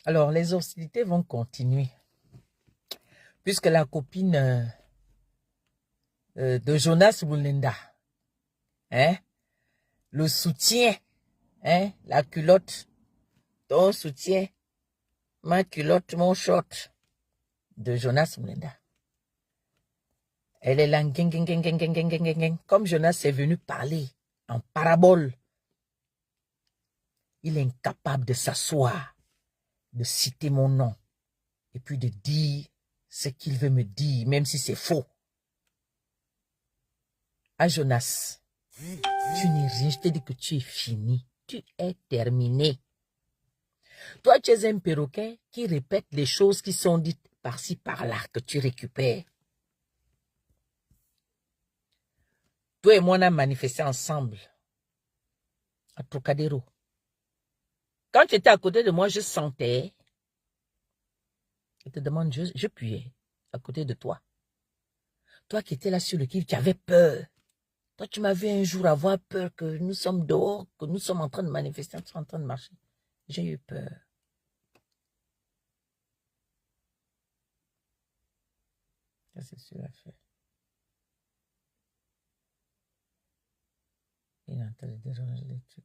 Alors, les hostilités vont continuer. Puisque la copine de Jonas Mulenda, hein, le soutien, hein, la culotte, ton soutien, ma culotte, mon short de Jonas Mulenda. Elle est là, comme Jonas est venu parler en parabole. Il est incapable de s'asseoir, de citer mon nom, et puis de dire ce qu'il veut me dire, même si c'est faux. Ah Jonas, tu n'es rien, je te dis que tu es fini, tu es terminé. Toi, tu es un perroquet qui répète les choses qui sont dites par-ci, par-là, que tu récupères. Toi et moi, on a manifesté ensemble à Trocadéro. Quand tu étais à côté de moi, je sentais, je te demande, je puais à côté de toi. Toi qui étais là sur le kiff, tu avais peur. Toi, tu m'as vu un jour avoir peur que nous sommes dehors, que nous sommes en train de manifester, en train de marcher. J'ai eu peur. Ça, c'est sûr à faire. Il est en train de déranger les trucs.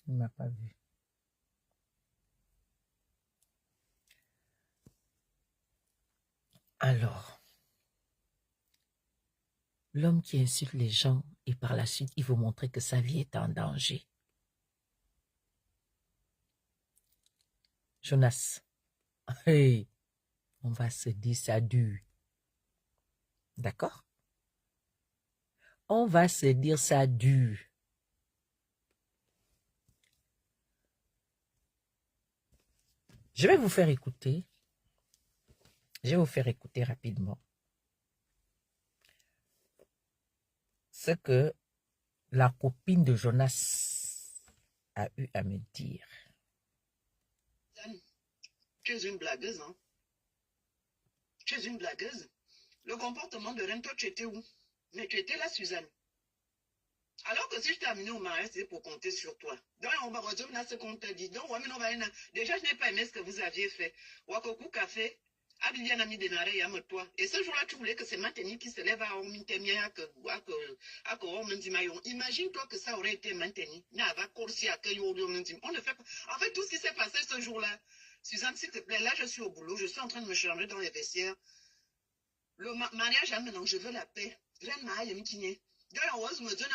Il ne m'a pas vu. Alors, l'homme qui insulte les gens et par la suite, il veut montrer que sa vie est en danger. Jonas, hey, on va se dire ça dur. D'accord? On va se dire ça dur. Je vais vous faire écouter. Je vais vous faire écouter rapidement ce que la copine de Jonas a eu à me dire. Tu es une blagueuse, hein? Tu es une blagueuse. Le comportement de Reine, toi, tu étais où? Mais tu étais là, Suzanne. Alors que si je t'ai amené au mariage, c'est pour compter sur toi. Donc, on va rejoindre ce qu'on t'a dit. Donc, déjà, je n'ai pas aimé ce que vous aviez fait. Wakoku Café, Abibian ami de Nare Yamotoa. Et ce jour-là, tu voulais que c'est Manteni qui se lève à Omintemia, à Komendimayon. Imagine-toi que ça aurait été Manteni. On ne fait pas. En fait, tout ce qui s'est passé ce jour-là, Suzanne, s'il te plaît, là, je suis au boulot, je suis en train de me changer dans les vestiaires. Le mariage, maintenant, je veux la paix. Reine Maha Yemikine.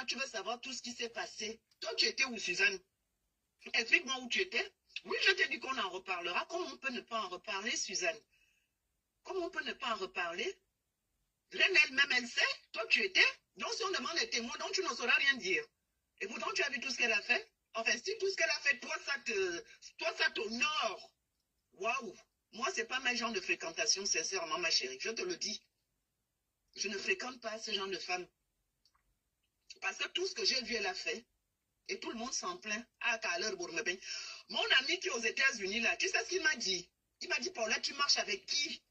Tu veux savoir tout ce qui s'est passé. Toi, tu étais où, Suzanne? Explique-moi où tu étais. Oui, je t'ai dit qu'on en reparlera. Comment on peut ne pas en reparler, Suzanne? Comment on peut ne pas en reparler? Reine elle-même, elle sait. Toi, tu étais. Donc, si on demande les témoins, donc tu ne sauras rien dire. Et pourtant, tu as vu tout ce qu'elle a fait. Enfin, si tout ce qu'elle a fait, toi, ça t'honore. Waouh. Moi, c'est pas mes gens de fréquentation, sincèrement, ma chérie. Je te le dis. Je ne fréquente pas ce genre de femme. Parce que tout ce que j'ai vu, elle a fait. Et tout le monde s'en plaint. Mon ami qui est aux États-Unis, là, tu sais ce qu'il m'a dit? Il m'a dit, Paula, tu marches avec qui?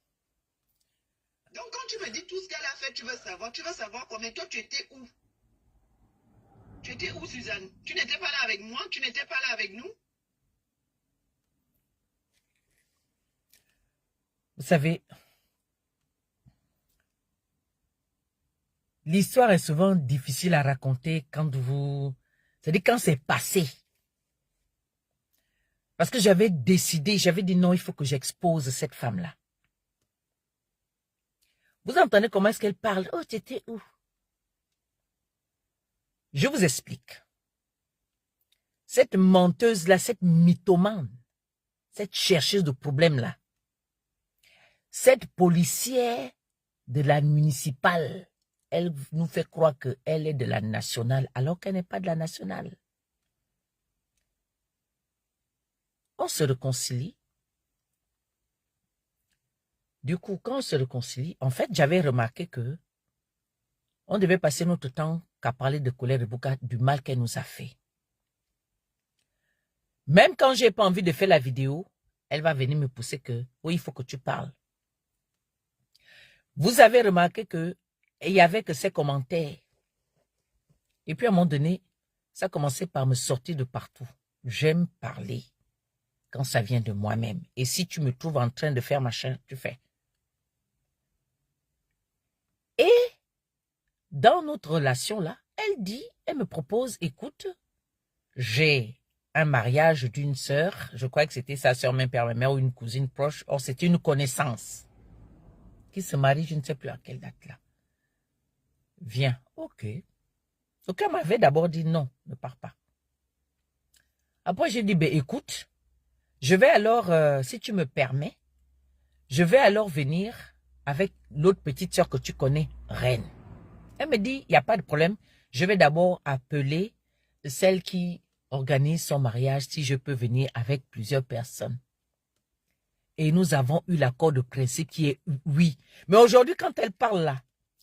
Donc, quand tu me dis tout ce qu'elle a fait, tu veux savoir combien. Toi, tu étais où? Tu étais où, Suzanne? Tu n'étais pas là avec moi? Tu n'étais pas là avec nous? Vous savez, l'histoire est souvent difficile à raconter quand c'est-à-dire quand c'est passé. Parce que j'avais décidé, j'avais dit non, il faut que j'expose cette femme-là. Vous entendez comment est-ce qu'elle parle? Oh, tu étais où? Je vous explique. Cette menteuse-là, cette mythomane, cette chercheuse de problèmes-là, cette policière de la municipale, elle nous fait croire qu'elle est de la nationale, alors qu'elle n'est pas de la nationale. On se réconcilie. Du coup, quand on se réconcilie, en fait, j'avais remarqué que on devait passer notre temps qu'à parler de Colette Bouka, du mal qu'elle nous a fait. Même quand j'ai pas envie de faire la vidéo, elle va venir me pousser que, oui, il faut que tu parles. Vous avez remarqué que il y avait que ces commentaires. Et puis à un moment donné, ça commençait par me sortir de partout. J'aime parler quand ça vient de moi-même. Et si tu me trouves en train de faire machin, tu fais. Et dans notre relation là, elle me propose, écoute, j'ai un mariage d'une sœur, je crois que c'était sa sœur, même père, mère ou une cousine proche, or c'était une connaissance qui se marie, je ne sais plus à quelle date là. Viens, ok. Donc elle m'avait d'abord dit non, ne pars pas. Après j'ai dit, ben écoute, je vais alors, si tu me permets, je vais alors venir avec l'autre petite sœur que tu connais, Reine. Elle me dit, il n'y a pas de problème, je vais d'abord appeler celle qui organise son mariage si je peux venir avec plusieurs personnes. Et nous avons eu l'accord de principe qui est oui. Mais aujourd'hui, quand elle parle là,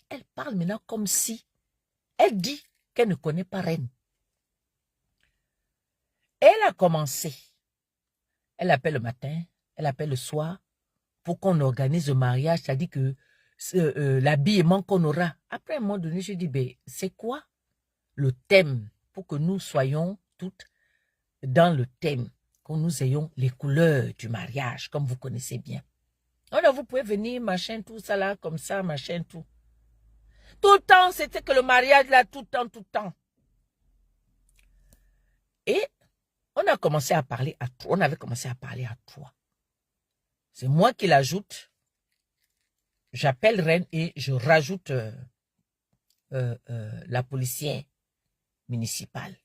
elle parle maintenant comme si elle dit qu'elle ne connaît pas Reine. Elle a commencé. Elle appelle le matin, elle appelle le soir pour qu'on organise le mariage, c'est-à-dire que l'habillement qu'on aura. Après un moment donné, je dis, ben, c'est quoi le thème pour que nous soyons toutes dans le thème, que nous ayons les couleurs du mariage, comme vous connaissez bien. Alors, vous pouvez venir, machin, tout ça là, comme ça, machin, tout. Tout le temps, c'était que le mariage là, tout le temps, tout le temps. Et on a commencé à parler à trois. On avait commencé à parler à trois. C'est moi qui l'ajoute. J'appelle Reine et je rajoute la policière municipale.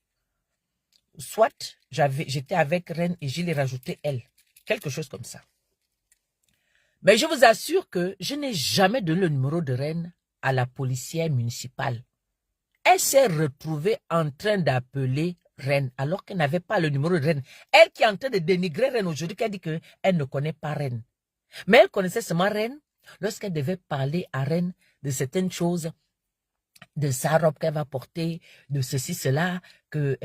Soit j'étais avec Reine et je l'ai rajouté elle. Quelque chose comme ça. Mais je vous assure que je n'ai jamais donné le numéro de Reine à la policière municipale. Elle s'est retrouvée en train d'appeler Reine alors qu'elle n'avait pas le numéro de Reine. Elle qui est en train de dénigrer Reine aujourd'hui, qui a dit qu'elle ne connaît pas Reine. Mais elle connaissait seulement Reine lorsqu'elle devait parler à Reine de certaines choses, de sa robe qu'elle va porter, de ceci, cela, que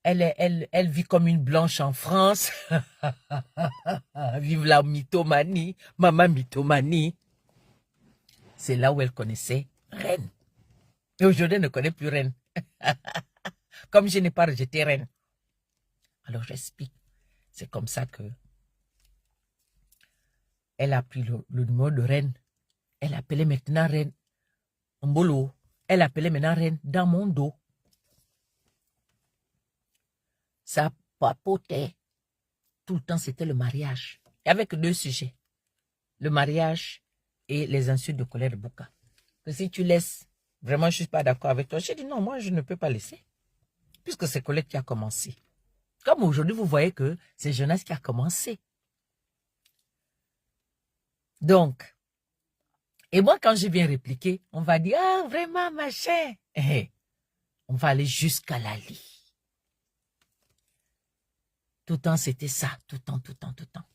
elle vit comme une blanche en France. Vive la mythomanie, maman mythomanie. C'est là où elle connaissait Reine. Et aujourd'hui, elle ne connaît plus Reine. Comme je n'ai pas rejeté Reine. Alors j'explique. C'est comme ça que elle a pris le numéro de Reine. Elle appelait maintenant Reine Mbolo. Elle appelait maintenant Reine dans mon dos. Ça papotait. Tout le temps, c'était le mariage. Il n'y avait que deux sujets. Le mariage et les insultes de Colette Bouka. Que si tu laisses, vraiment, je ne suis pas d'accord avec toi. J'ai dit non, moi, je ne peux pas laisser. Puisque c'est Colette qui a commencé. Comme aujourd'hui, vous voyez que c'est Jonas qui a commencé. Donc, et moi, quand je viens répliquer, on va dire, ah, vraiment, machin. On va aller jusqu'à la lie. Tout le temps, c'était ça. Tout le temps, tout le temps, tout le temps.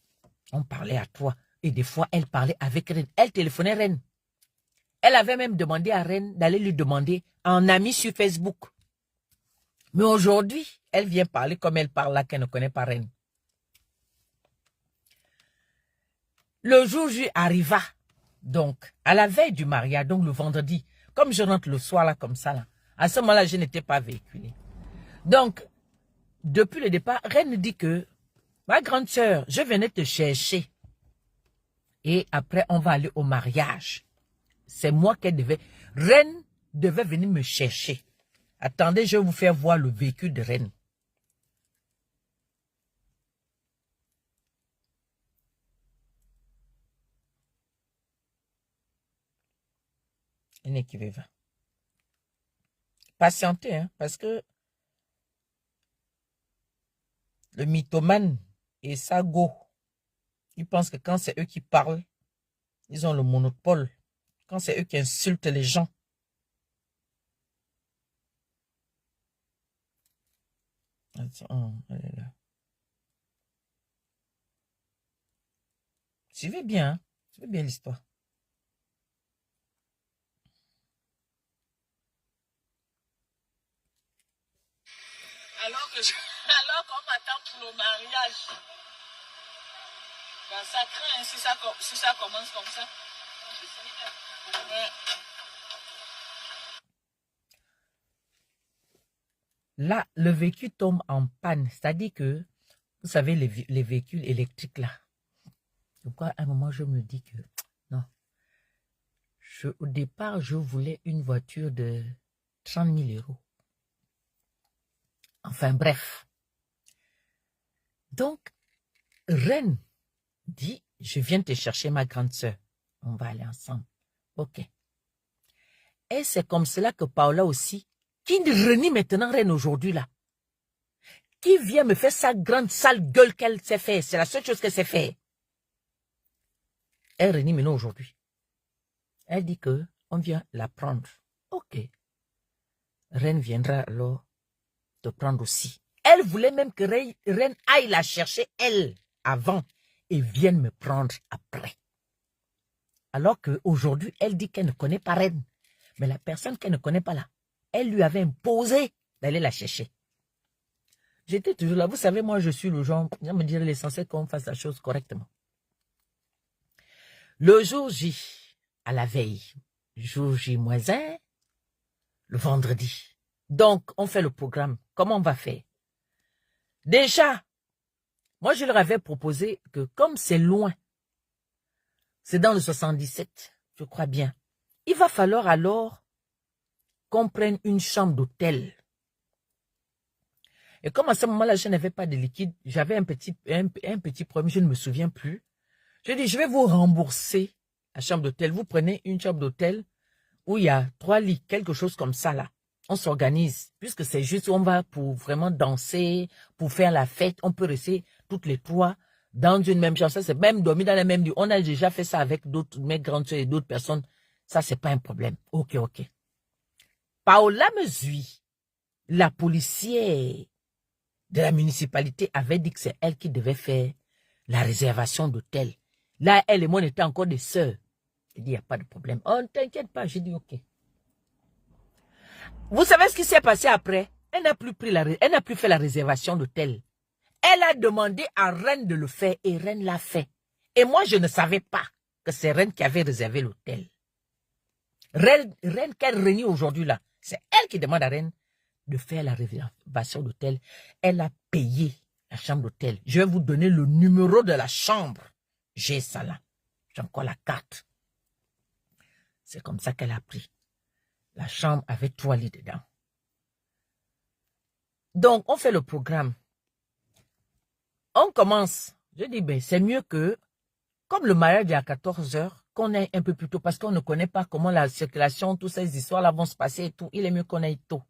On parlait à toi. Et des fois, elle parlait avec Reine. Elle téléphonait Reine. Elle avait même demandé à Reine d'aller lui demander un ami sur Facebook. Mais aujourd'hui, elle vient parler comme elle parle là, qu'elle ne connaît pas Reine. Le jour J arriva, donc, à la veille du mariage, donc le vendredi, comme je rentre le soir là, comme ça là, à ce moment-là, je n'étais pas véhiculée. Donc, depuis le départ, Reine dit que, ma grande sœur, je venais te chercher. Et après, on va aller au mariage. C'est moi qu'elle devait. Reine devait venir me chercher. Attendez, je vais vous faire voir le véhicule de Reine. Un équivalent. Patientez, hein, parce que le mythomane et Sago, ils pensent que quand c'est eux qui parlent, ils ont le monopole. Quand c'est eux qui insultent les gens. Attends, elle est là. Suivez bien. Hein. Je veux bien l'histoire. Alors qu'on m'attend pour le mariage. Ben, ça craint si ça commence comme ça. Ouais. Là, le véhicule tombe en panne. C'est-à-dire que, vous savez, les véhicules électriques là. Pourquoi à un moment, je me dis que, non. Au départ, je voulais une voiture de 30 000 euros. Enfin, bref. Donc, Reine dit, je viens te chercher ma grande sœur. On va aller ensemble. Ok. Et c'est comme cela que Paola aussi, qui renie maintenant Reine aujourd'hui là, qui vient me faire sa grande sale gueule qu'elle sait faire. C'est la seule chose qu'elle sait faire. Elle renie maintenant aujourd'hui. Elle dit que on vient la prendre. Ok. Reine viendra alors te prendre aussi. Elle voulait même que Reine aille la chercher elle avant et vienne me prendre après. Alors qu'aujourd'hui, elle dit qu'elle ne connaît pas Reine. Mais la personne qu'elle ne connaît pas là, elle lui avait imposé d'aller la chercher. J'étais toujours là. Vous savez, moi, je suis le genre, je me dirais l'essentiel qu'on fasse la chose correctement. Le jour J, à la veille, jour J-1, le vendredi. Donc, on fait le programme. Comment on va faire? Déjà, moi, je leur avais proposé que comme c'est loin, c'est dans le 77, je crois bien, il va falloir alors qu'on prenne une chambre d'hôtel. Et comme à ce moment-là, je n'avais pas de liquide, j'avais un petit problème, je ne me souviens plus. Je dis, je vais vous rembourser la chambre d'hôtel. Vous prenez une chambre d'hôtel où il y a 3 lits, quelque chose comme ça là. On s'organise, puisque c'est juste où on va pour vraiment danser, pour faire la fête. On peut rester toutes les 3 dans une même chambre. Ça, c'est même dormir dans la même lit. On a déjà fait ça avec d'autres, mes grandes soeurs et d'autres personnes. Ça, c'est pas un problème. Ok. Paola Mesui, la policière de la municipalité, avait dit que c'est elle qui devait faire la réservation d'hôtel. Là, elle et moi, on était encore des sœurs. Il dit, il n'y a pas de problème. Oh, ne t'inquiète pas. J'ai dit, ok. Vous savez ce qui s'est passé après? Elle n'a plus fait la réservation d'hôtel. Elle a demandé à Reine de le faire et Reine l'a fait. Et moi, je ne savais pas que c'est Reine qui avait réservé l'hôtel. Reine qu'elle renie aujourd'hui là, c'est elle qui demande à Reine de faire la réservation d'hôtel. Elle a payé la chambre d'hôtel. Je vais vous donner le numéro de la chambre. J'ai ça là. J'ai encore la carte. C'est comme ça qu'elle a pris. La chambre avait 3 lits dedans. Donc, on fait le programme. On commence. Je dis, ben, c'est mieux que, comme le mariage est à 14 h, qu'on aille un peu plus tôt parce qu'on ne connaît pas comment la circulation, toutes ces histoires-là vont se passer et tout. Il est mieux qu'on aille tôt.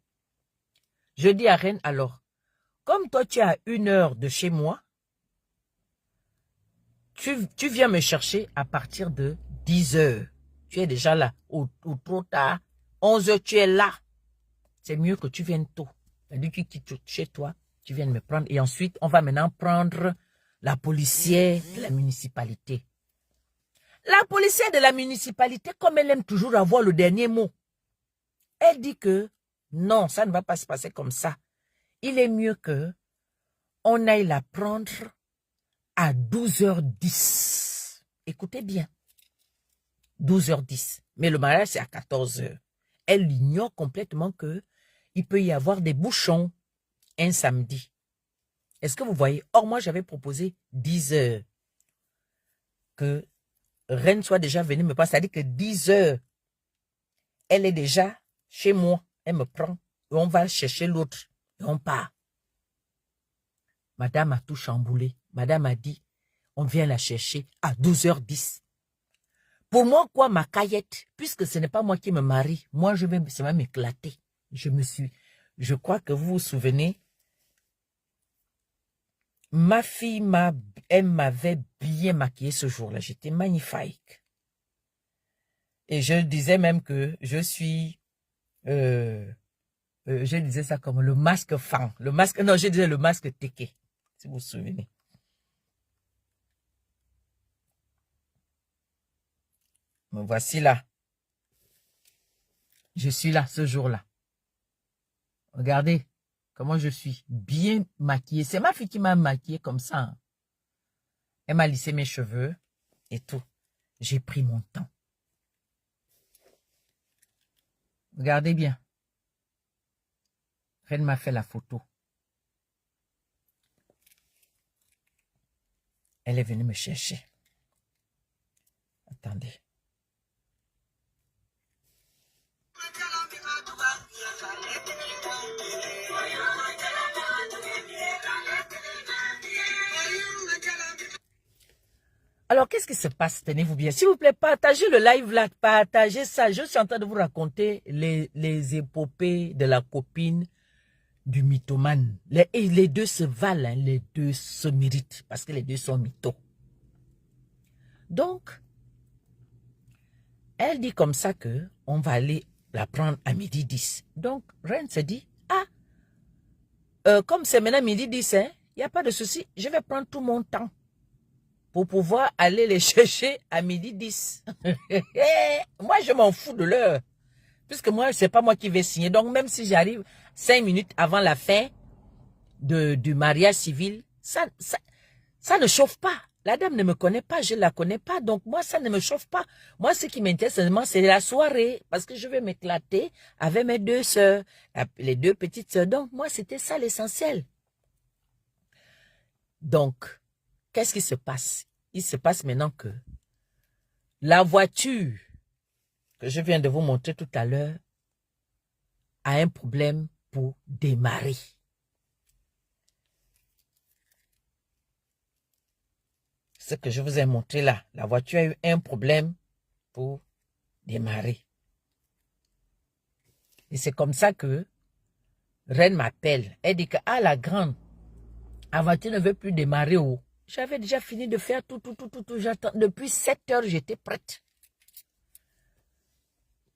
Je dis à Reine, alors, comme toi, tu es à 1 heure de chez moi, tu viens me chercher à partir de 10 h. Tu es déjà là, ou trop tard. 11 h, tu es là. C'est mieux que tu viennes tôt. C'est-à-dire que tu quittes chez toi, tu viennes me prendre. Et ensuite, on va maintenant prendre la policière de la municipalité. La policière de la municipalité, comme elle aime toujours avoir le dernier mot, elle dit que non, ça ne va pas se passer comme ça. Il est mieux que on aille la prendre à 12h10. Écoutez bien. 12h10. Mais le mariage, c'est à 14 h. Elle ignore complètement que il peut y avoir des bouchons un samedi. Est-ce que vous voyez? Or, moi, j'avais proposé 10 h. Que Reine soit déjà venue me prendre. C'est-à-dire que 10 h, elle est déjà chez moi. Elle me prend. Et on va chercher l'autre. Et on part. Madame a tout chamboulé. Madame a dit, on vient la chercher à 12h10. Pour moi, quoi, ma caillette, puisque ce n'est pas moi qui me marie, moi, ça va m'éclater. Je crois que vous vous souvenez, ma fille, elle m'avait bien maquillée ce jour-là. J'étais magnifique. Et je disais même que je suis, je disais ça comme le masque fan. Je disais le masque téké, si vous vous souvenez. Me voici là. Je suis là ce jour-là. Regardez comment je suis bien maquillée. C'est ma fille qui m'a maquillée comme ça. Hein. Elle m'a lissé mes cheveux et tout. J'ai pris mon temps. Regardez bien. Reine m'a fait la photo. Elle est venue me chercher. Attendez. Alors, qu'est-ce qui se passe? Tenez-vous bien. S'il vous plaît, partagez le live là, partagez ça. Je suis en train de vous raconter les épopées de la copine du mythomane. Les deux se valent, hein, les deux se méritent, parce que les deux sont mythos. Donc, elle dit comme ça que on va aller la prendre à midi 10. Donc, Reine se dit, comme c'est maintenant midi 10, il n'y a pas de souci, je vais prendre tout mon temps pour pouvoir aller les chercher à midi 10. Moi, je m'en fous de l'heure. Puisque moi, c'est pas moi qui vais signer. Donc, même si j'arrive 5 minutes avant la fin du mariage civil, ça ne chauffe pas. La dame ne me connaît pas, je ne la connais pas. Donc, moi, ça ne me chauffe pas. Moi, ce qui m'intéresse seulement, c'est la soirée. Parce que je vais m'éclater avec mes deux sœurs, les deux petites sœurs. Donc, moi, c'était ça l'essentiel. Donc, qu'est-ce qui se passe? Il se passe maintenant que la voiture que je viens de vous montrer tout à l'heure a un problème pour démarrer. Ce que je vous ai montré là, la voiture a eu un problème pour démarrer. Et c'est comme ça que Reine m'appelle. Elle dit que, la grande, la voiture ne veut plus démarrer. J'avais déjà fini de faire tout. J'attends. Depuis 7 heures, j'étais prête.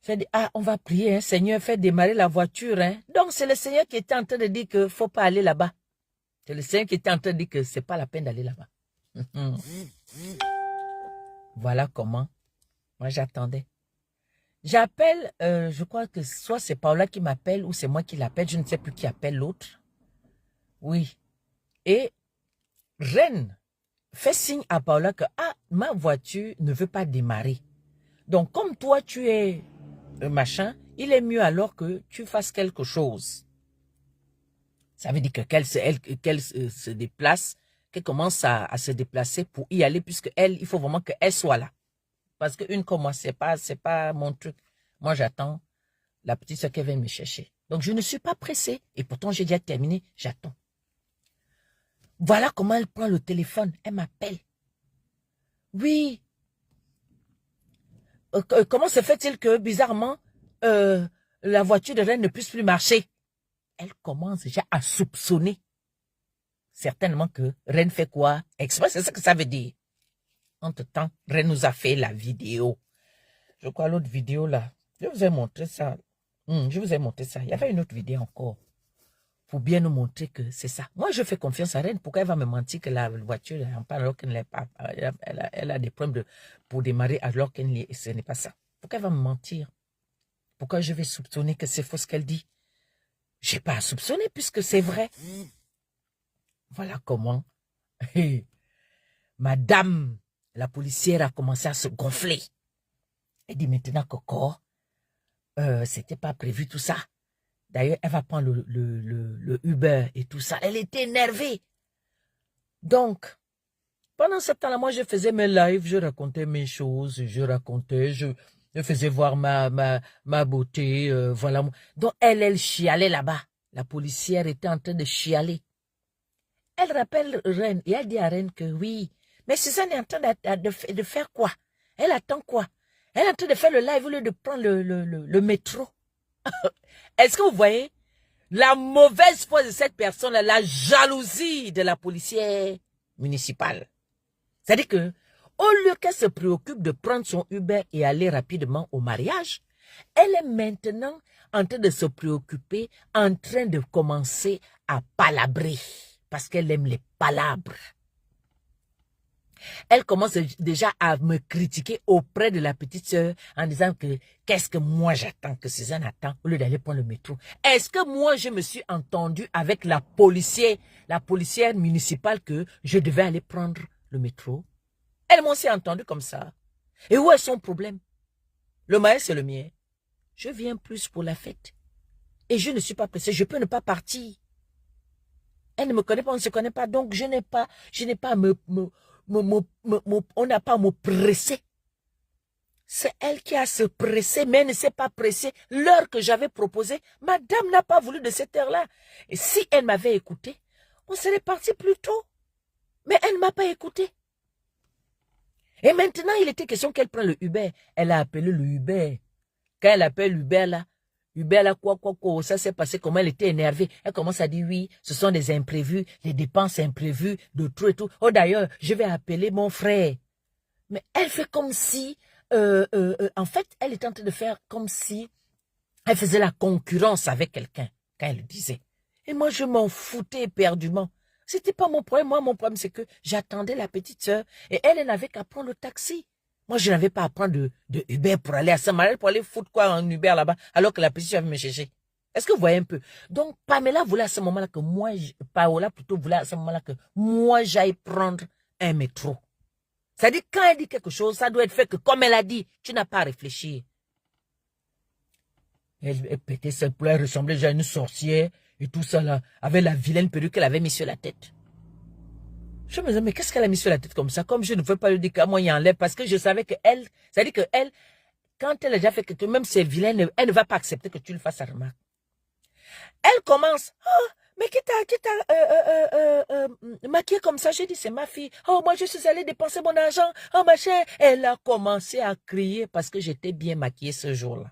J'ai dit, on va prier, hein, Seigneur, fais démarrer la voiture. Hein. Donc, c'est le Seigneur qui était en train de dire qu'il ne faut pas aller là-bas. C'est le Seigneur qui était en train de dire que ce n'est pas la peine d'aller là-bas. Voilà comment moi j'attendais. J'appelle, je crois que soit c'est Paola qui m'appelle ou c'est moi qui l'appelle, je ne sais plus qui appelle l'autre. Oui. Et Reine fait signe à Paola que ma voiture ne veut pas démarrer. Donc comme toi tu es machin, il est mieux alors que tu fasses quelque chose. Ça veut dire que qu'elle se déplace, qu'elle commence à se déplacer pour y aller, puisque il faut vraiment qu'elle soit là. Parce qu'une comme moi, c'est pas mon truc. Moi, j'attends la petite soeur qui vient me chercher. Donc, je ne suis pas pressée. Et pourtant, j'ai déjà terminé. J'attends. Voilà comment elle prend le téléphone. Elle m'appelle. Oui. Comment se fait-il que, bizarrement, la voiture de Reine ne puisse plus marcher? Elle commence déjà à soupçonner. Certainement que Reine fait quoi? Exprès, c'est ça que ça veut dire. Entre-temps, Reine nous a fait la vidéo. Je crois l'autre vidéo là. Je vous ai montré ça. Je vous ai montré ça. Il y avait une autre vidéo encore. Pour bien nous montrer que c'est ça. Moi, je fais confiance à Reine. Pourquoi elle va me mentir que la voiture est en panne alors qu'elle n'est pas. Elle a des problèmes pour démarrer alors ce n'est pas ça. Pourquoi elle va me mentir? Pourquoi je vais soupçonner que c'est faux ce qu'elle dit? Je n'ai pas à soupçonner puisque c'est vrai. Voilà comment. Madame, la policière a commencé à se gonfler. Elle dit maintenant Coco, c'était pas prévu tout ça. D'ailleurs, elle va prendre le Uber et tout ça. Elle était énervée. Donc, pendant ce temps-là, moi, je faisais mes lives, je racontais mes choses, je faisais voir ma beauté, voilà. Donc, elle chialait là-bas. La policière était en train de chialer. Elle rappelle Reine et elle dit à Reine que oui, mais Suzanne est en train de faire quoi? Elle attend quoi? Elle est en train de faire le live au lieu de prendre le métro. Est-ce que vous voyez la mauvaise foi de cette personne, la jalousie de la policière municipale? C'est-à-dire que, au lieu qu'elle se préoccupe de prendre son Uber et aller rapidement au mariage, elle est maintenant en train de se préoccuper, en train de commencer à palabrer, parce qu'elle aime les palabres. Elle commence déjà à me critiquer auprès de la petite sœur en disant que qu'est-ce que moi j'attends, que Suzanne attend au lieu d'aller prendre le métro. Est-ce que moi je me suis entendue avec la policière municipale que je devais aller prendre le métro? Elle m'ont aussi entendu comme ça. Et où est son problème? Le mariage c'est le mien. Je viens plus pour la fête. Et je ne suis pas pressée, je peux ne pas partir. Elle ne me connaît pas, on ne se connaît pas, donc je n'ai pas à on n'a pas à me presser. C'est elle qui a se presser, mais elle ne s'est pas pressée. L'heure que j'avais proposée, madame n'a pas voulu de cette heure-là. Et si elle m'avait écouté, on serait parti plus tôt. Mais elle ne m'a pas écouté. Et maintenant, il était question qu'elle prenne le Uber. Elle a appelé le Uber. Quand elle appelle Uber là, quoi, ça s'est passé, comment elle était énervée. Elle commence à dire oui, ce sont des imprévus, les dépenses imprévues, de tout et tout. Oh d'ailleurs, je vais appeler mon frère. Mais elle fait comme si, en fait, elle est en train de faire comme si elle faisait la concurrence avec quelqu'un, quand elle le disait. Et moi, je m'en foutais éperdument. C'était pas mon problème. Moi, mon problème, c'est que j'attendais la petite sœur et elle n'avait qu'à prendre le taxi. Moi, je n'avais pas à prendre de Uber pour aller à Saint-Marie, pour aller foutre quoi en Uber là-bas, alors que la petite sœur me chercher. Est-ce que vous voyez un peu? Donc, Pamela voulait à ce moment-là que moi, Paola plutôt voulait à ce moment-là que moi, j'aille prendre un métro. C'est-à-dire, quand elle dit quelque chose, ça doit être fait que comme elle a dit, tu n'as pas à réfléchir. Elle pétait ses pleurs, elle ressemblait déjà à une sorcière et tout ça là, avec la vilaine perruque qu'elle avait mise sur la tête. Je me disais, mais qu'est-ce qu'elle a mis sur la tête comme ça? Comme je ne veux pas lui dire qu'à moi, il enlève, parce que je savais qu'elle, c'est-à-dire qu'elle, quand elle a déjà fait quelque chose, même si c'est vilaine, elle ne va pas accepter que tu le fasses à remarque. Elle commence, oh, mais qui t'a maquillée comme ça? J'ai dit, c'est ma fille. Oh, moi, je suis allée dépenser mon argent. Oh, ma chère. Elle a commencé à crier parce que j'étais bien maquillée ce jour-là.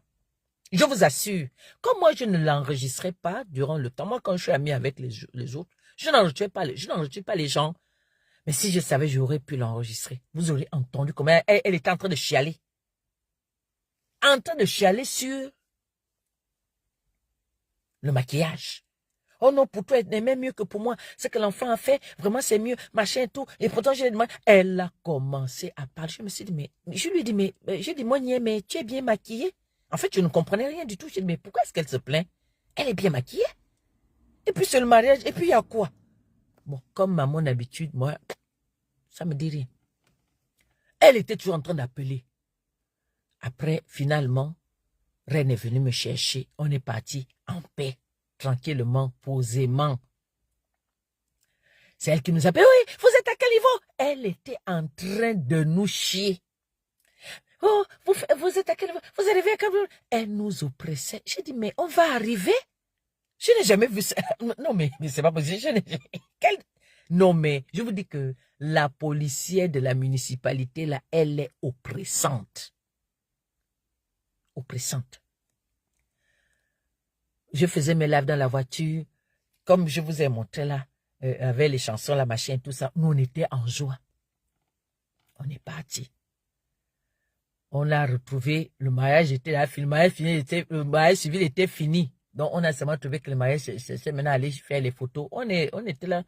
Je vous assure, comme moi, je ne l'enregistrais pas durant le temps. Moi, quand je suis amie avec les autres, je n'enregistrais pas les gens. Mais si je savais, j'aurais pu l'enregistrer. Vous auriez entendu comment elle était en train de chialer. En train de chialer sur le maquillage. Oh non, pour toi, elle est même mieux que pour moi. Ce que l'enfant a fait, vraiment, c'est mieux, machin et tout. Et pourtant, je lui ai demandé. Elle a commencé à parler. Je me suis dit, mais, je lui ai dit, moi, mais tu es bien maquillée. En fait, je ne comprenais rien du tout. Je lui ai dit, mais pourquoi est-ce qu'elle se plaint? Elle est bien maquillée. Et puis, c'est le mariage. Et puis, il y a quoi? Bon, comme à mon habitude, moi, ça me dit rien. Elle était toujours en train d'appeler. Après, finalement, Reine est venue me chercher. On est parti en paix, tranquillement, posément. C'est elle qui nous appelle. Oui, vous êtes à quel niveau? Elle était en train de nous chier. Oh, vous êtes à quel niveau? Vous arrivez à quel niveau? Elle nous oppressait. J'ai dit, mais on va arriver? Je n'ai jamais vu ça. Non, mais c'est pas possible. Non, mais je vous dis que la policière de la municipalité, là, elle est oppressante. Oppressante. Je faisais mes lives dans la voiture, comme je vous ai montré là, avec les chansons, la machine, tout ça. Nous, on était en joie. On est parti. On a retrouvé, le mariage était là, le mariage civil était fini. Donc, on a seulement trouvé que le mariage, c'est maintenant aller faire les photos. On était là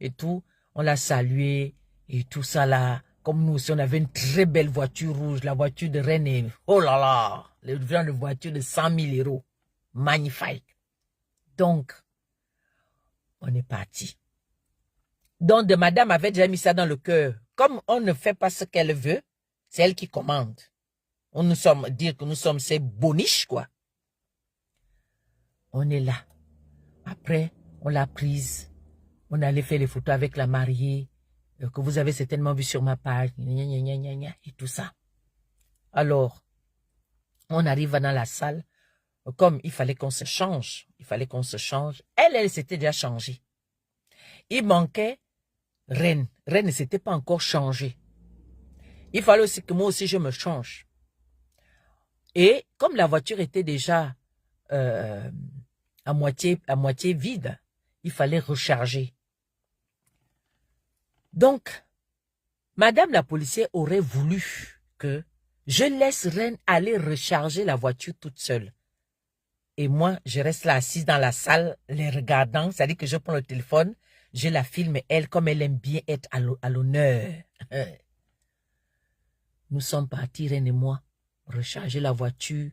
et tout. On l'a salué et tout ça là. Comme nous aussi, on avait une très belle voiture rouge. La voiture de Reine, oh là là, le genre de voiture de 100 000 euros. Magnifique. Donc, on est parti. Donc, madame avait déjà mis ça dans le cœur. Comme on ne fait pas ce qu'elle veut, c'est elle qui commande. Dire que nous sommes ces boniches, quoi. On est là. Après, on l'a prise. On allait faire les photos avec la mariée, que vous avez certainement vu sur ma page, et tout ça. Alors, on arrive dans la salle. Comme il fallait qu'on se change. Elle s'était déjà changée. Il manquait Reine. Reine ne s'était pas encore changée. Il fallait aussi que moi aussi je me change. Et comme la voiture était déjà à moitié vide, il fallait recharger. Donc, madame la policière aurait voulu que je laisse Reine aller recharger la voiture toute seule. Et moi, je reste là assise dans la salle, les regardant. C'est-à-dire que je prends le téléphone, je la filme, elle, comme elle aime bien être à l'honneur. Nous sommes partis, Reine et moi, recharger la voiture,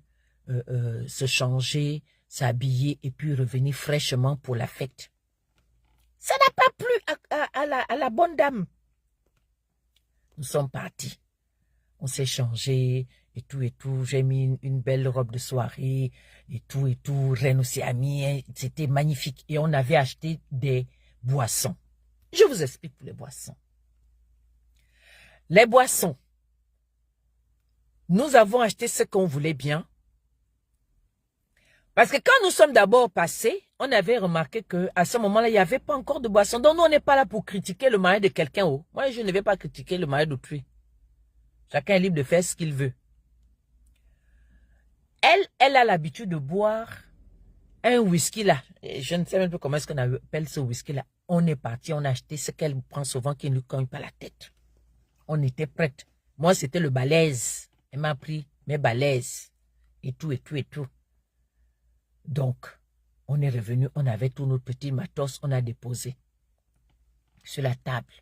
se changer, s'habiller et puis revenir fraîchement pour la fête. Ça n'a pas plu à la bonne dame. Nous sommes partis. On s'est changé et tout. J'ai mis une belle robe de soirée et tout. Reine aussi a mis, c'était magnifique. Et on avait acheté des boissons. Je vous explique pour les boissons. Les boissons. Nous avons acheté ce qu'on voulait bien. Parce que quand nous sommes d'abord passés, on avait remarqué qu'à ce moment-là, il n'y avait pas encore de boissons. Donc, nous, on n'est pas là pour critiquer le mari de quelqu'un. Oh. Moi, je ne vais pas critiquer le mari d'autrui. Chacun est libre de faire ce qu'il veut. Elle a l'habitude de boire un whisky là. Et je ne sais même pas comment est-ce qu'on appelle ce whisky là. On est parti, on a acheté ce qu'elle prend souvent qui ne lui cogne pas la tête. On était prêtes. Moi, c'était le balèze. Elle m'a pris mes balèzes. Et tout. Donc, on est revenu, on avait tout notre petit matos, on a déposé sur la table.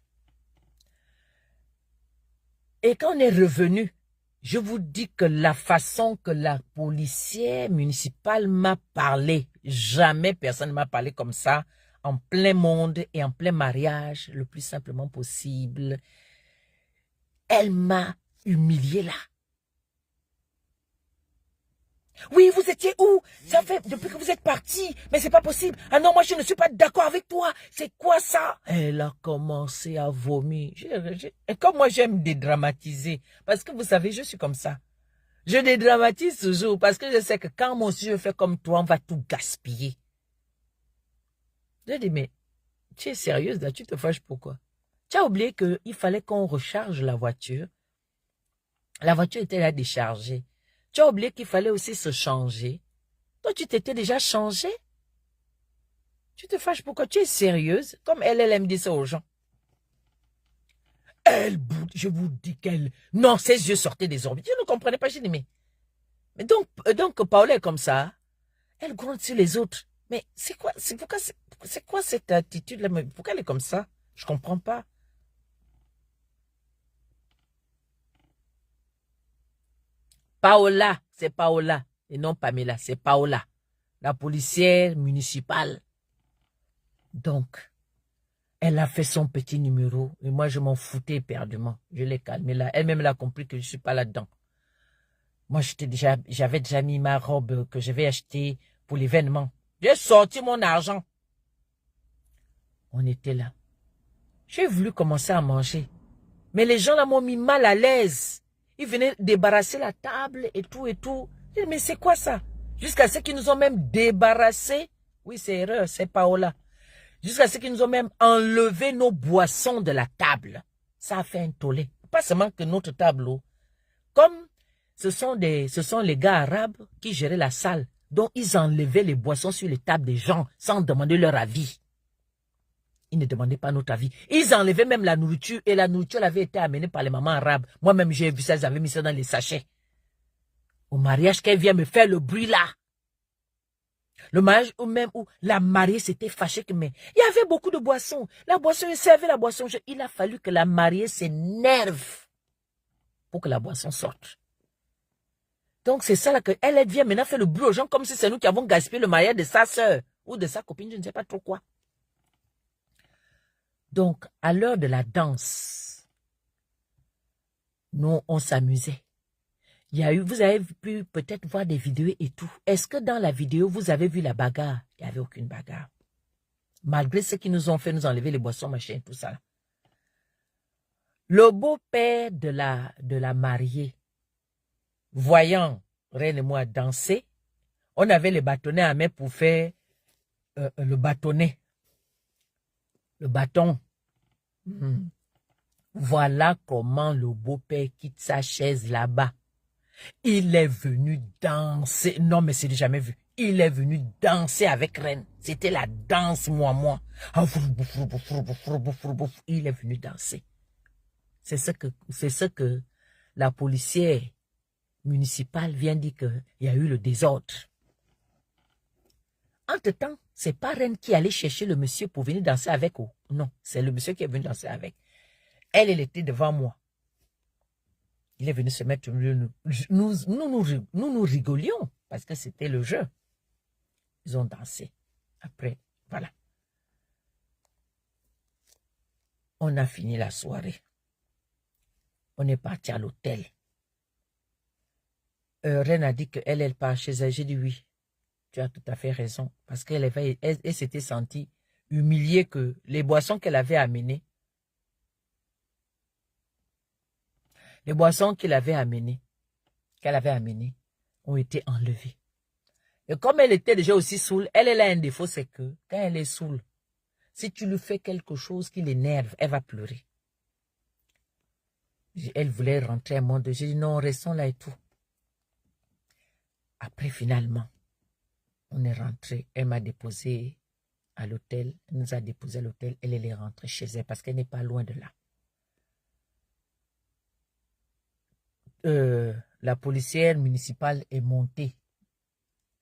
Et quand on est revenu, je vous dis que la façon que la policière municipale m'a parlé, jamais personne ne m'a parlé comme ça, en plein monde et en plein mariage, le plus simplement possible. Elle m'a humilié là. Oui, vous étiez où? Ça fait depuis que vous êtes parti. Mais c'est pas possible. Ah non, moi je ne suis pas d'accord avec toi. C'est quoi ça? Elle a commencé à vomir. Et comme moi j'aime dédramatiser. Parce que vous savez, je suis comme ça. Je dédramatise toujours. Parce que je sais que quand moi aussi je fais comme toi, on va tout gaspiller. J'ai dit, mais tu es sérieuse là? Tu te fâches pourquoi? Tu as oublié qu'il fallait qu'on recharge la voiture. La voiture était là déchargée. Tu as oublié qu'il fallait aussi se changer. Toi, tu t'étais déjà changé. Tu te fâches pourquoi? Tu es sérieuse? Comme elle aime dire ça aux gens. Je vous dis qu'elle... Non, ses yeux sortaient des orbites. Je ne comprenais pas. J'ai dit, mais donc Paola est comme ça. Elle gronde sur les autres. Mais c'est quoi cette attitude-là? Pourquoi elle est comme ça? Je ne comprends pas. Paola, c'est Paola. Et non Pamela, c'est Paola. La policière municipale. Donc, elle a fait son petit numéro. Et moi, je m'en foutais éperdument. Je l'ai calmée là. Elle-même, elle a compris que je ne suis pas là-dedans. Moi, j'avais déjà mis ma robe que je vais acheter pour l'événement. J'ai sorti mon argent. On était là. J'ai voulu commencer à manger. Mais les gens là m'ont mis mal à l'aise. Ils venaient débarrasser la table et tout. J'ai dit, mais c'est quoi ça? Jusqu'à ce qu'ils nous ont même débarrassé. Oui, c'est erreur, c'est Paola. Jusqu'à ce qu'ils nous ont même enlevé nos boissons de la table. Ça a fait un tollé. Pas seulement que notre table. Comme ce sont les gars arabes qui géraient la salle. Donc, ils enlevaient les boissons sur les tables des gens sans demander leur avis. Ils ne demandaient pas notre avis. Ils enlevaient même la nourriture et la nourriture avait été amenée par les mamans arabes. Moi-même, j'ai vu ça, ils avaient mis ça dans les sachets. Au mariage, qu'elle vient me faire le bruit là. Le mariage où même où la mariée s'était fâchée que mais il y avait beaucoup de boissons. La boisson, elle servait la boisson. Il a fallu que la mariée s'énerve pour que la boisson sorte. Donc c'est ça là que elle vient maintenant faire le bruit aux gens comme si c'est nous qui avons gaspillé le mariage de sa soeur ou de sa copine, je ne sais pas trop quoi. Donc, à l'heure de la danse, nous, on s'amusait. Vous avez pu peut-être voir des vidéos et tout. Est-ce que dans la vidéo, vous avez vu la bagarre? Il n'y avait aucune bagarre. Malgré ce qu'ils nous ont fait, nous enlever les boissons, machin, tout ça. Le beau-père de la mariée, voyant Reine et moi danser, on avait les bâtonnets à main pour faire le bâtonnet. Le bâton. Voilà comment le beau-père quitte sa chaise là-bas. Il est venu danser. Non, mais c'est jamais vu. Il est venu danser avec Reine. C'était la danse, moi. Il est venu danser. C'est ce que la policière municipale vient dire qu'il y a eu le désordre. Entre-temps, c'est pas Reine qui allait chercher le monsieur pour venir danser avec eux. Non, c'est le monsieur qui est venu danser avec. Elle était devant moi. Il est venu se mettre au milieu. Nous rigolions parce que c'était le jeu. Ils ont dansé. Après, voilà. On a fini la soirée. On est parti à l'hôtel. Reine a dit qu'elle part chez elle. J'ai dit oui. Tu as tout à fait raison. Parce qu'elle elle s'était sentie humiliée que les boissons qu'elle avait amenées, qu'elle avait amenées ont été enlevées. Et comme elle était déjà aussi saoule, elle a un défaut, c'est que quand elle est saoule, si tu lui fais quelque chose qui l'énerve, elle va pleurer. Elle voulait rentrer à mon deux. J'ai dit non, restons là et tout. Après, finalement, on est rentré. Elle m'a déposé à l'hôtel. Elle nous a déposé à l'hôtel. Elle est rentrée chez elle parce qu'elle n'est pas loin de là. La policière municipale est montée.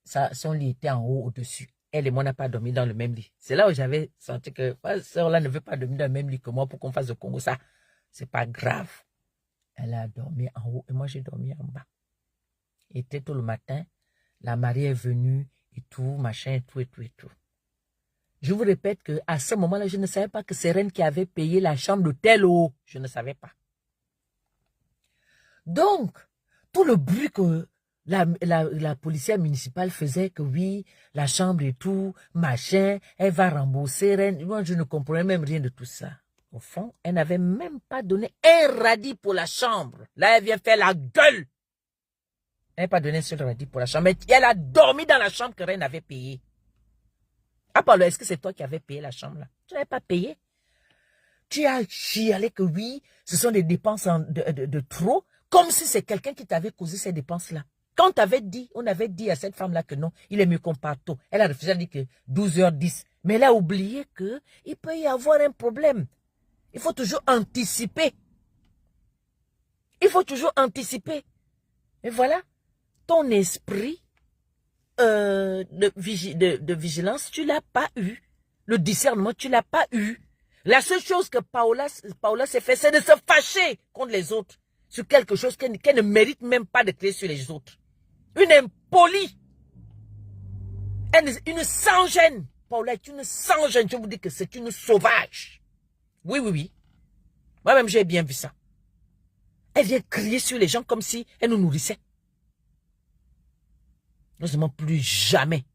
Son lit était en haut, au-dessus. Elle et moi, on n'a pas dormi dans le même lit. C'est là où j'avais senti que ma soeur-là ne veut pas dormir dans le même lit que moi pour qu'on fasse le Congo. Ça, c'est pas grave. Elle a dormi en haut et moi, j'ai dormi en bas. Et très tôt le matin, la mariée est venue et tout, machin, et tout, et tout, et tout. Je vous répète qu'à ce moment-là, je ne savais pas que c'est Reine qui avait payé la chambre d'hôtel. Oh, je ne savais pas. Donc, tout le bruit que la policière municipale faisait, que oui, la chambre et tout, machin, elle va rembourser Reine. Moi, je ne comprenais même rien de tout ça. Au fond, elle n'avait même pas donné un radis pour la chambre. Là, elle vient faire la gueule. Elle n'a pas donné un seul radis pour la chambre. Mais elle a dormi dans la chambre que Reine avait payée. Ah, Paulo, est-ce que c'est toi qui avais payé la chambre là? Tu n'avais pas payé. Tu as chialé que oui, ce sont des dépenses de trop, comme si c'est quelqu'un qui t'avait causé ces dépenses-là. Quand on avait dit à cette femme-là que non, il est mieux qu'on parte tôt. Elle a refusé, elle a dit que 12h10. Mais elle a oublié qu'il peut y avoir un problème. Il faut toujours anticiper. Il faut toujours anticiper. Et voilà, ton esprit de vigilance, tu ne l'as pas eu. Le discernement, tu ne l'as pas eu. La seule chose que Paola s'est fait, c'est de se fâcher contre les autres sur quelque chose qu'elle ne mérite même pas de créer sur les autres. Une impolie. Une sans-gêne. Paola est une sans-gêne. Je vous dis que c'est une sauvage. Oui, oui, oui. Moi-même, j'ai bien vu ça. Elle vient crier sur les gens comme si elle nous nourrissait. Non, plus jamais.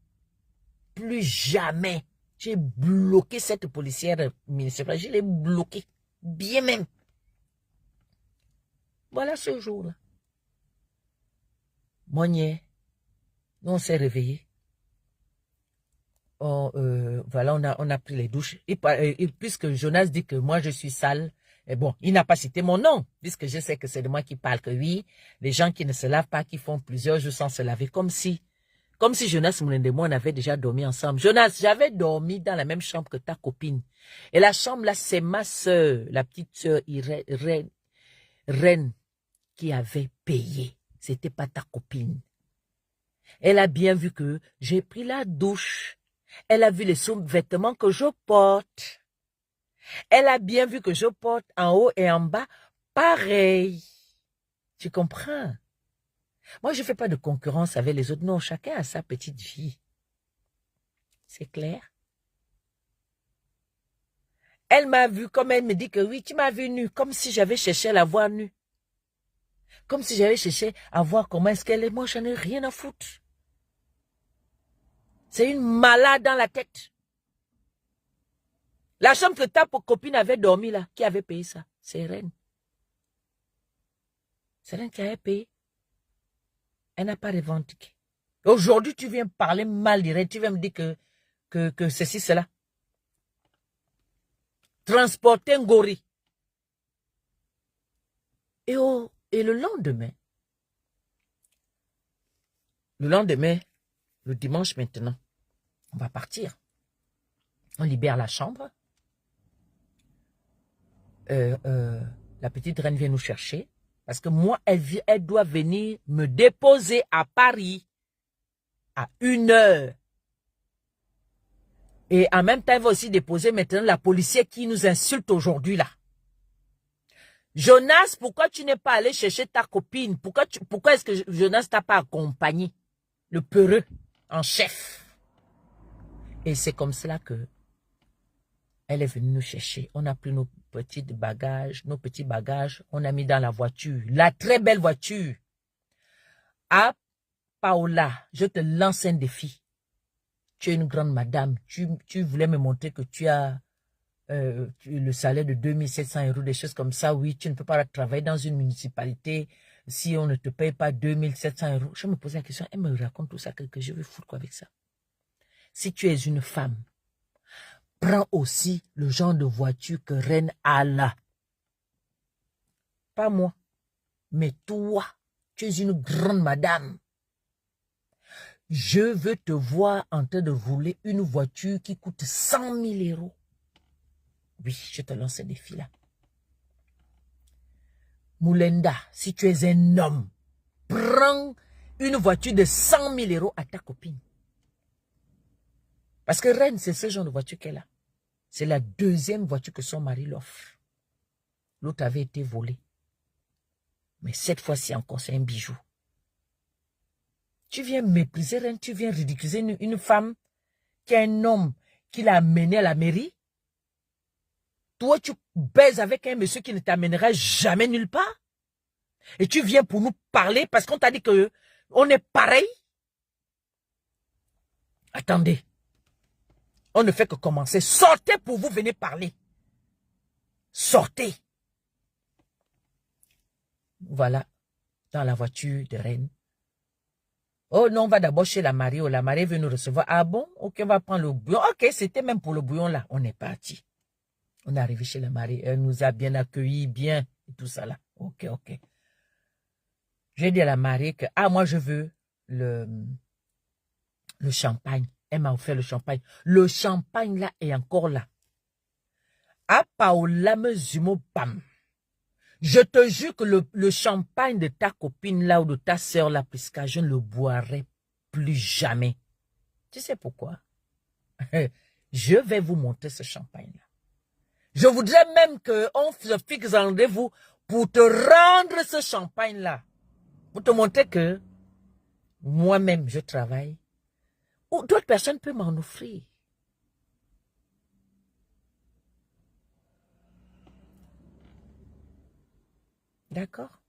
Plus jamais. J'ai bloqué cette policière municipale. Je l'ai bloquée. Bien même. Voilà ce jour-là. Monnier. Nous, on s'est réveillés. Voilà, on a pris les douches. Et puisque Jonas dit que moi, je suis sale, et bon, il n'a pas cité mon nom, puisque je sais que c'est de moi qui parle, que oui, les gens qui ne se lavent pas, qui font plusieurs jours sans se laver, comme si Jonas Moulin et moi, on avait déjà dormi ensemble. Jonas, j'avais dormi dans la même chambre que ta copine. Et la chambre là, c'est ma soeur, la petite soeur Reine, qui avait payé. C'était pas ta copine. Elle a bien vu que j'ai pris la douche. Elle a vu les sous-vêtements que je porte. Elle a bien vu que je porte en haut et en bas pareil. Tu comprends? Moi, je ne fais pas de concurrence avec les autres. Non, chacun a sa petite vie. C'est clair? Elle m'a vu comme elle me dit que oui, tu m'as vu nue, comme si j'avais cherché à la voir nue. Comme si j'avais cherché à voir comment est-ce qu'elle est. Moi, je n'en ai rien à foutre. C'est une malade dans la tête. La chambre que ta copine avait dormi là, qui avait payé ça? C'est Reine. C'est Reine qui avait payé. Elle n'a pas revendiqué. Aujourd'hui, tu viens parler mal de Reine. Tu viens me dire que ceci, cela. Transporter un gorille. Et le lendemain, le dimanche maintenant, on va partir. On libère la chambre. La petite Reine vient nous chercher. Parce que moi, elle doit venir me déposer à Paris à 1h. Et en même temps, elle va aussi déposer maintenant la policière qui nous insulte aujourd'hui là. Jonas, pourquoi tu n'es pas allé chercher ta copine? Pourquoi est-ce que Jonas t'a pas accompagné? Le peureux en chef. Et c'est comme cela que elle est venue nous chercher. On a pris nos petits bagages, on a mis dans la voiture. La très belle voiture. Ah, Paola, je te lance un défi. Tu es une grande madame. Tu voulais me montrer que tu as le salaire de 2700 €, des choses comme ça. Oui, tu ne peux pas travailler dans une municipalité si on ne te paye pas 2700 €. Je me posais la question, elle me raconte tout ça, que je vais foutre quoi avec ça? Si tu es une femme, prends aussi le genre de voiture que Reine a là. Pas moi, mais toi, tu es une grande madame. Je veux te voir en train de rouler une voiture qui coûte 100 000 €. Oui, je te lance ce défi-là. Moulenda, si tu es un homme, prends une voiture de 100 000 € à ta copine. Parce que Reine, c'est ce genre de voiture qu'elle a. C'est la deuxième voiture que son mari l'offre. L'autre avait été volée. Mais cette fois-ci encore, c'est un bijou. Tu viens mépriser Reine, tu viens ridiculiser une femme qui a un homme qui l'a amenée à la mairie. Toi, tu baises avec un monsieur qui ne t'amènera jamais nulle part. Et tu viens pour nous parler parce qu'on t'a dit que on est pareil. Attendez. On ne fait que commencer. Sortez pour vous venir parler. Sortez. Voilà. Dans la voiture de Reine. Oh non, on va d'abord chez la mariée. Oh, la mariée veut nous recevoir. Ah bon? Ok, on va prendre le bouillon. Ok, c'était même pour le bouillon là. On est parti. On est arrivé chez la mariée. Elle nous a bien accueillis, bien. Et tout ça là. Ok, ok. J'ai dit à la mariée que, ah, moi je veux le champagne. Elle m'a offert le champagne. Le champagne là est encore là. Ah, Paola me zumo bam. Je te jure que le champagne de ta copine là ou de ta soeur là, Prisca, je ne le boirai plus jamais. Tu sais pourquoi? Je vais vous montrer ce champagne là. Je voudrais même qu'on se fixe un rendez-vous pour te rendre ce champagne là. Pour te montrer que moi-même je travaille. Ou d'autres personnes peuvent m'en offrir. D'accord?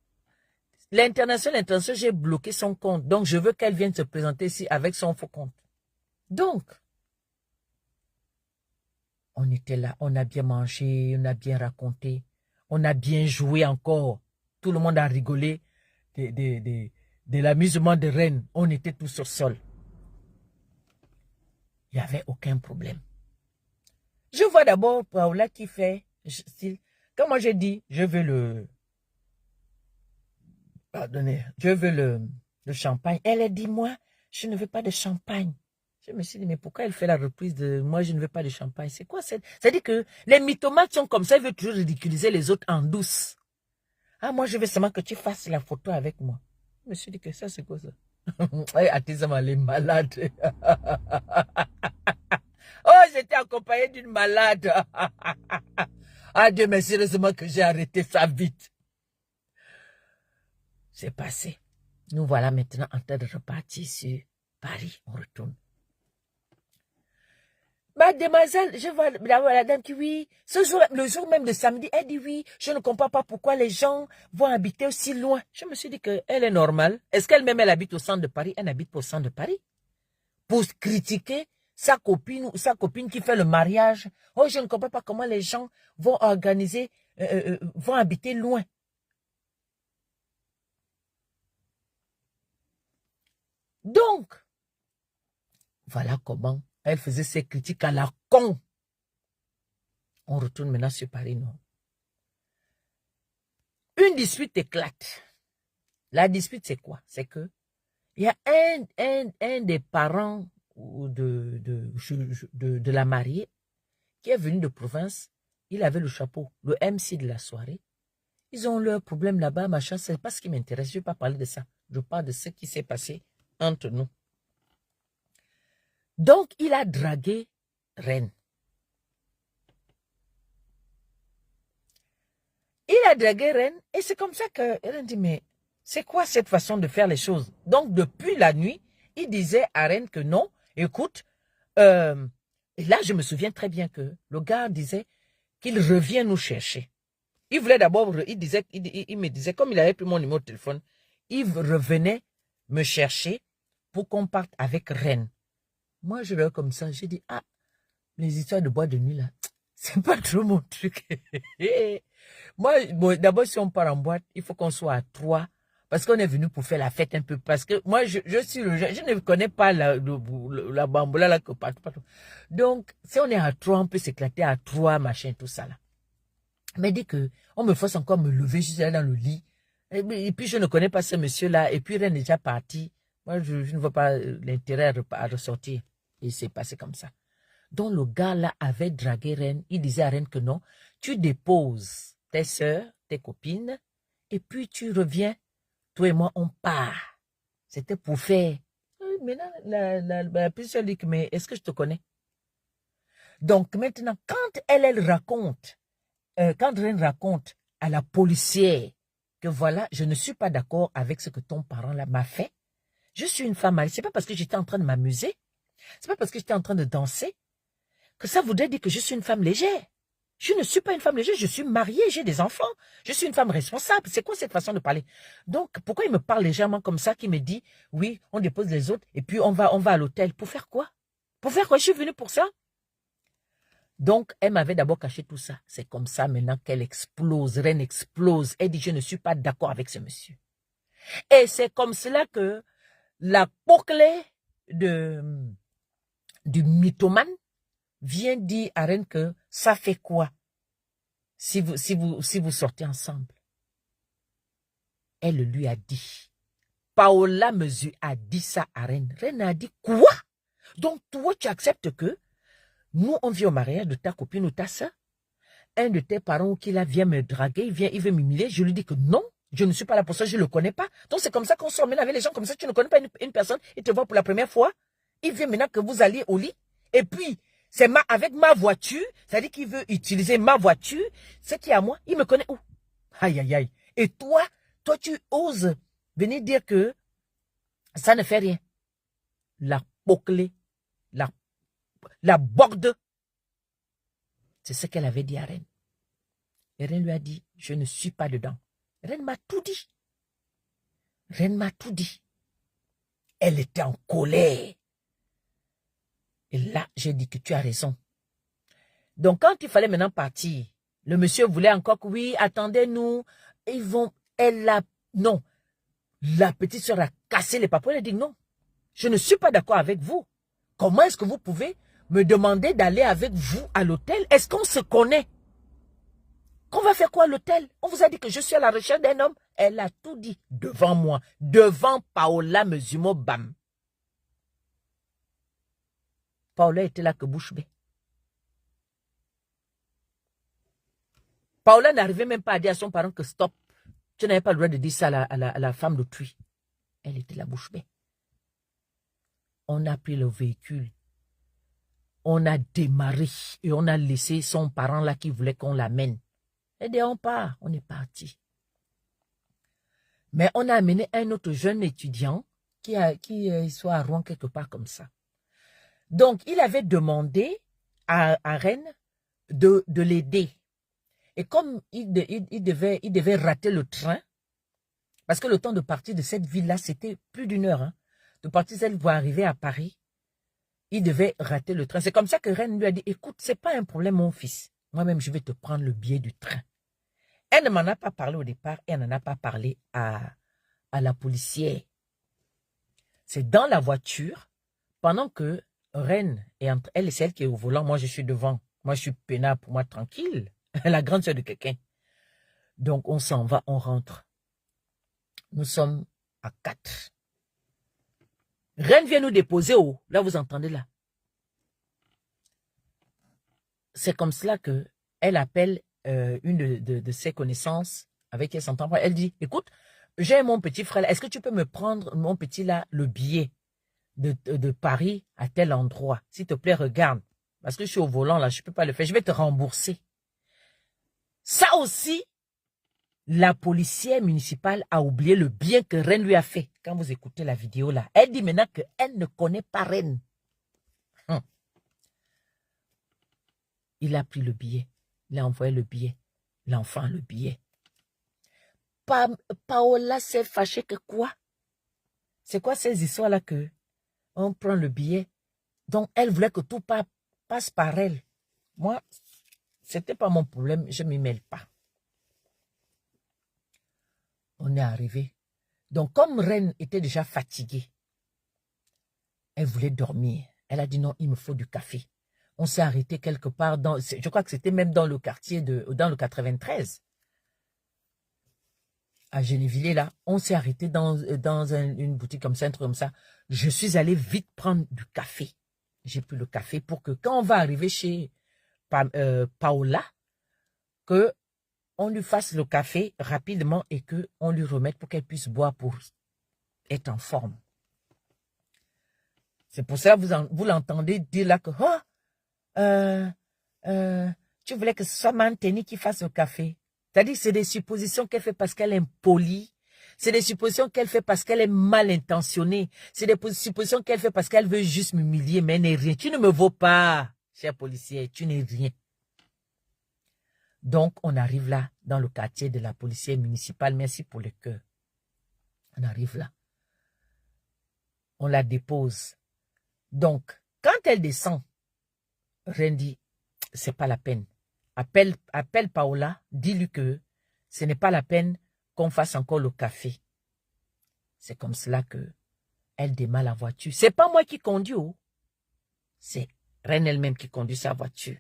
L'international, j'ai bloqué son compte. Donc, je veux qu'elle vienne se présenter ici avec son faux compte. Donc, on était là, on a bien mangé, on a bien raconté, on a bien joué encore. Tout le monde a rigolé de l'amusement de Reine. On était tous sur le sol. Il n'y avait aucun problème. Je vois d'abord Paola qui fait, comme moi j'ai dit, je veux le... Pardonnez, je veux le champagne. Elle a dit, moi, je ne veux pas de champagne. Je me suis dit, mais pourquoi elle fait la reprise de moi, je ne veux pas de champagne? C'est quoi ça? C'est-à-dire que les mythomanes sont comme ça, ils veulent toujours ridiculiser les autres en douce. Ah, moi, je veux seulement que tu fasses la photo avec moi. Je me suis dit que ça, c'est quoi ça? Atizama, elle est malade. Oh, j'étais accompagnée d'une malade. Ah, Dieu merci, heureusement que j'ai arrêté ça vite. C'est passé. Nous voilà maintenant en train de repartir sur Paris. On retourne. Mademoiselle, je vois la dame qui, oui, le jour même de samedi, elle dit oui, je ne comprends pas pourquoi les gens vont habiter aussi loin. Je me suis dit qu'elle est normale. Est-ce qu'elle-même, elle habite au centre de Paris? Elle n'habite pas au centre de Paris. Pour critiquer sa copine qui fait le mariage. Oh, je ne comprends pas comment les gens vont organiser, vont habiter loin. Donc, voilà comment elle faisait ses critiques à la con. On retourne maintenant sur Paris, non? Une dispute éclate. La dispute, c'est quoi? C'est que il y a un des parents de la mariée qui est venu de province. Il avait le chapeau, le MC de la soirée. Ils ont leur problème là-bas, machin. C'est pas ce qui m'intéresse. Je ne vais pas parler de ça. Je parle de ce qui s'est passé entre nous. Donc, il a dragué Reine. Il a dragué Reine et c'est comme ça que Reine dit, mais c'est quoi cette façon de faire les choses? Donc, depuis la nuit, il disait à Reine que non, écoute, et là, je me souviens très bien que le gars disait qu'il revient nous chercher. Il voulait d'abord, il me disait, comme il avait pris mon numéro de téléphone, il revenait me chercher pour qu'on parte avec Reine. Moi, je l'ai comme ça, j'ai dit, ah, les histoires de boîte de nuit là, c'est pas trop mon truc. Moi, bon, d'abord, si on part en boîte, il faut qu'on soit à 3. Parce qu'on est venu pour faire la fête un peu. Parce que moi, je suis je ne connais pas la bamboula là que partout. Donc, si on est à 3, on peut s'éclater à 3, machin, tout ça là. Mais dès que on me force encore me lever, je suis là dans le lit. Et puis, je ne connais pas ce monsieur-là. Et puis, Reine est déjà parti. Moi, je ne vois pas l'intérêt à ressortir. Et c'est passé comme ça. Donc, le gars là avait dragué Reine. Il disait à Reine que non, tu déposes tes soeurs, tes copines, et puis tu reviens. Toi et moi, on part. C'était pour faire. Maintenant, la puce dit que, mais est-ce que je te connais? Donc, maintenant, quand elle raconte, quand Reine raconte à la policière que voilà, je ne suis pas d'accord avec ce que ton parent là m'a fait, je suis une femme mariée. C'est pas parce que j'étais en train de m'amuser, c'est pas parce que j'étais en train de danser, que ça voudrait dire que je suis une femme légère. Je ne suis pas une femme légère, je suis mariée, j'ai des enfants. Je suis une femme responsable. C'est quoi cette façon de parler? Donc, pourquoi il me parle légèrement comme ça, qui me dit, oui, on dépose les autres, et puis on va à l'hôtel. Pour faire quoi? Pour faire quoi? Je suis venue pour ça. Donc, elle m'avait d'abord caché tout ça. C'est comme ça maintenant qu'elle explose, Reine explose. Elle dit, je ne suis pas d'accord avec ce monsieur. Et c'est comme cela que la bouclée du mythomane vient dire à Reine que ça fait quoi si vous sortez ensemble. Elle lui a dit. Paola Mesure a dit ça à Reine. Reine a dit quoi? Donc toi tu acceptes que nous on vient au mariage de ta copine ou ta soeur? Un de tes parents qui là vient me draguer, il veut m'humilier. Je lui dis que non, je ne suis pas là pour ça, je ne le connais pas. Donc c'est comme ça qu'on sort maintenant avec les gens comme ça. Tu ne connais pas une personne, il te voit pour la première fois. Il vient maintenant que vous alliez au lit. Et puis, c'est avec ma voiture, c'est-à-dire qu'il veut utiliser ma voiture. Ce qui est à moi, il me connaît où? Aïe, aïe, aïe. Et toi, tu oses venir dire que ça ne fait rien. La bouclée, la borde. C'est ce qu'elle avait dit à Reine. Et Reine lui a dit, je ne suis pas dedans. Reine m'a tout dit. Reine m'a tout dit. Elle était en colère. Et là, j'ai dit que tu as raison. Donc, quand il fallait maintenant partir, le monsieur voulait encore que, oui, attendez-nous. Non. La petite soeur a cassé les papiers. Elle a dit, non, je ne suis pas d'accord avec vous. Comment est-ce que vous pouvez me demander d'aller avec vous à l'hôtel? Est-ce qu'on se connaît? Qu'on va faire quoi à l'hôtel? On vous a dit que je suis à la recherche d'un homme. Elle a tout dit devant moi, devant Paola Mesumo Bam. Paola était là que bouche bée. Paola n'arrivait même pas à dire à son parent que stop. Tu n'avais pas le droit de dire ça à la femme d'autrui. Elle était la bouche bée. On a pris le véhicule. On a démarré et on a laissé son parent là qui voulait qu'on l'amène. Et dès on part, on est parti. Mais on a amené un autre jeune étudiant qui soit à Rouen quelque part comme ça. Donc, il avait demandé à Reine de l'aider. Et comme il devait rater le train, parce que le temps de partir de cette ville-là, c'était plus d'1 heure. Hein, de partir de cette ville pour arriver à Paris, il devait rater le train. C'est comme ça que Reine lui a dit, écoute, c'est pas un problème, mon fils. Moi-même, je vais te prendre le billet du train. Elle ne m'en a pas parlé au départ et elle n'en a pas parlé à la policière. C'est dans la voiture, pendant que Reine est entre elle et celle qui est au volant, moi je suis devant. Moi je suis peinard pour moi tranquille. La grande soeur de quelqu'un. Donc on s'en va, on rentre. Nous sommes à 4. Reine vient nous déposer haut. Là vous entendez là. C'est comme cela que elle appelle une de ses connaissances avec qui elle s'entend. Elle dit, écoute, j'ai mon petit frère, est-ce que tu peux me prendre, mon petit là, le billet de Paris à tel endroit? S'il te plaît, regarde. Parce que je suis au volant là, je ne peux pas le faire. Je vais te rembourser. Ça aussi, la policière municipale a oublié le bien que Reine lui a fait. Quand vous écoutez la vidéo là, elle dit maintenant qu'elle ne connaît pas Reine. Il a pris le billet. Il a envoyé le billet. L'enfant, le billet. Paola s'est fâchée que quoi? C'est quoi ces histoires-là que on prend le billet? Donc, elle voulait que tout passe par elle. Moi, c'était pas mon problème. Je ne m'y mêle pas. On est arrivé. Donc, comme Reine était déjà fatiguée, elle voulait dormir. Elle a dit non, il me faut du café. On s'est arrêté quelque part dans, je crois que c'était même dans le quartier dans le 93. À Gennevilliers, là, on s'est arrêté dans une boutique comme ça, un truc comme ça. Je suis allé vite prendre du café. J'ai pris le café pour que quand on va arriver chez Paola, que on lui fasse le café rapidement et que on lui remette pour qu'elle puisse boire pour être en forme. C'est pour ça que vous l'entendez dire là que tu voulais que ce soit Manteni qui fasse le café. C'est-à-dire c'est des suppositions qu'elle fait parce qu'elle est impolie. C'est des suppositions qu'elle fait parce qu'elle est mal intentionnée. C'est des suppositions qu'elle fait parce qu'elle veut juste m'humilier, mais elle n'est rien. Tu ne me vaux pas, cher policier, tu n'es rien. Donc, on arrive là, dans le quartier de la policière municipale. Merci pour le cœur. On arrive là. On la dépose. Donc, quand elle descend, Reine dit, c'est pas la peine. Appelle Paola, dis-lui que ce n'est pas la peine qu'on fasse encore le café. C'est comme cela que elle démarre la voiture. C'est pas moi qui conduis, oh. C'est Reine elle-même qui conduit sa voiture.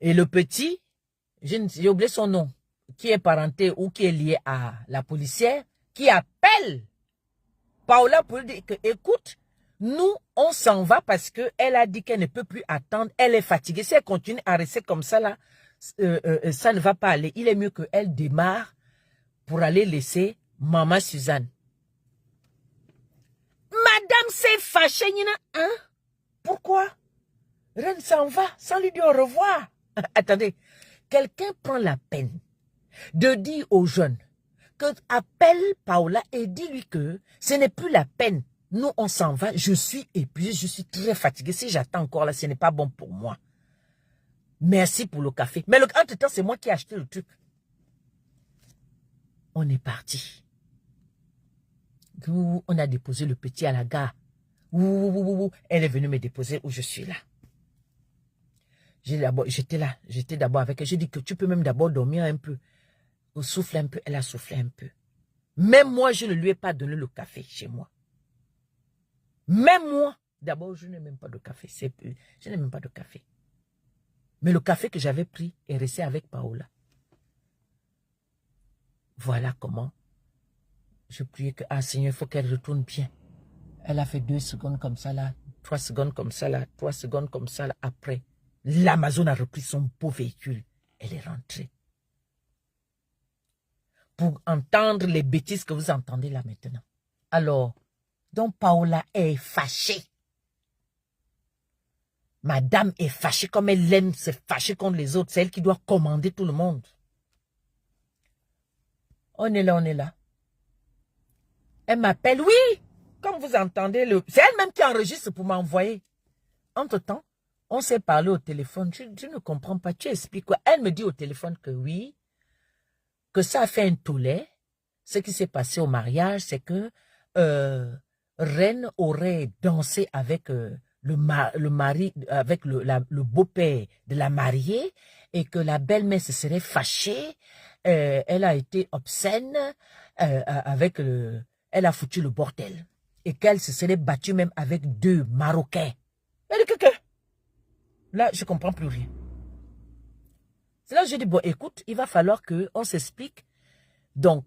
Et le petit, j'ai oublié son nom, qui est parenté ou qui est lié à la policière, qui appelle Paola pour lui dire que, écoute, nous, on s'en va parce qu'elle a dit qu'elle ne peut plus attendre. Elle est fatiguée. Si elle continue à rester comme ça, là, ça ne va pas aller. Il est mieux qu'elle démarre pour aller laisser maman Suzanne. Madame s'est fâchée, hein? Pourquoi? Reine s'en va sans lui dire au revoir. Attendez, quelqu'un prend la peine de dire aux jeunes que appelle Paola et dis-lui que ce n'est plus la peine. Nous, on s'en va. Je suis épuisée, je suis très fatiguée. Si j'attends encore là, ce n'est pas bon pour moi. Merci pour le café. Mais entre-temps, c'est moi qui ai acheté le truc. On est parti. On a déposé le petit à la gare. Elle est venue me déposer où je suis là. J'étais d'abord avec elle. J'ai dit que tu peux même d'abord dormir un peu. Ou souffler un peu. Elle a soufflé un peu. Même moi, je ne lui ai pas donné le café chez moi. Même moi, d'abord, je n'ai même pas de café. Je n'ai même pas de café. Mais le café que j'avais pris est resté avec Paola. Voilà comment je priais que, ah Seigneur, il faut qu'elle retourne bien. Elle a fait 2 secondes comme ça là, 3 secondes comme ça là, 3 secondes comme ça là. Après, l'Amazon a repris son beau véhicule. Elle est rentrée. Pour entendre les bêtises que vous entendez là maintenant. Alors, donc Paola est fâchée. Madame est fâchée comme elle aime se fâcher contre les autres. C'est elle qui doit commander tout le monde. On est là. Elle m'appelle, oui, comme vous entendez, c'est elle-même qui enregistre pour m'envoyer. Entre-temps, on s'est parlé au téléphone. Je ne comprends pas, tu expliques quoi? Elle me dit au téléphone que oui, que ça a fait un tollé. Ce qui s'est passé au mariage, c'est que Reine aurait dansé avec le mari, avec le beau-père de la mariée, et que la belle-mère se serait fâchée. Elle a été obscène avec elle a foutu le bordel. Et qu'elle se serait battue même avec 2 Marocains. Là, je ne comprends plus rien. C'est là que je dis, bon, écoute, il va falloir qu'on s'explique. Donc,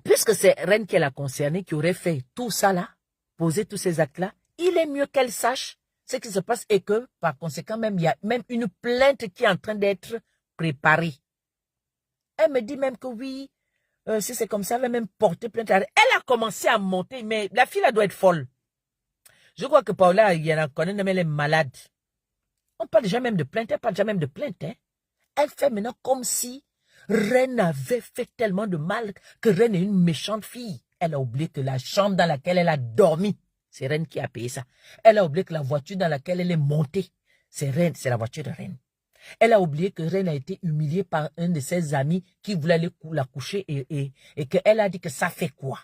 puisque c'est Reine qui est la concernée, qui aurait fait tout ça là, posé tous ces actes-là, il est mieux qu'elle sache ce qui se passe et que, par conséquent, même il y a même une plainte qui est en train d'être préparée. Elle me dit même que oui, si c'est comme ça, elle va même porter plainte. Elle a commencé à monter, mais la fille, elle doit être folle. Je crois que Paola, il y en a connaît, mais elle est malade. On parle déjà même de plainte, elle parle déjà même de plainte. Hein? elle fait maintenant comme si Reine avait fait tellement de mal que Reine est une méchante fille. Elle a oublié que la chambre dans laquelle elle a dormi, c'est Reine qui a payé ça. Elle a oublié que la voiture dans laquelle elle est montée, c'est Reine, c'est la voiture de Reine. Elle a oublié que Reine a été humiliée par un de ses amis qui voulait aller la coucher et qu'elle a dit que ça fait quoi?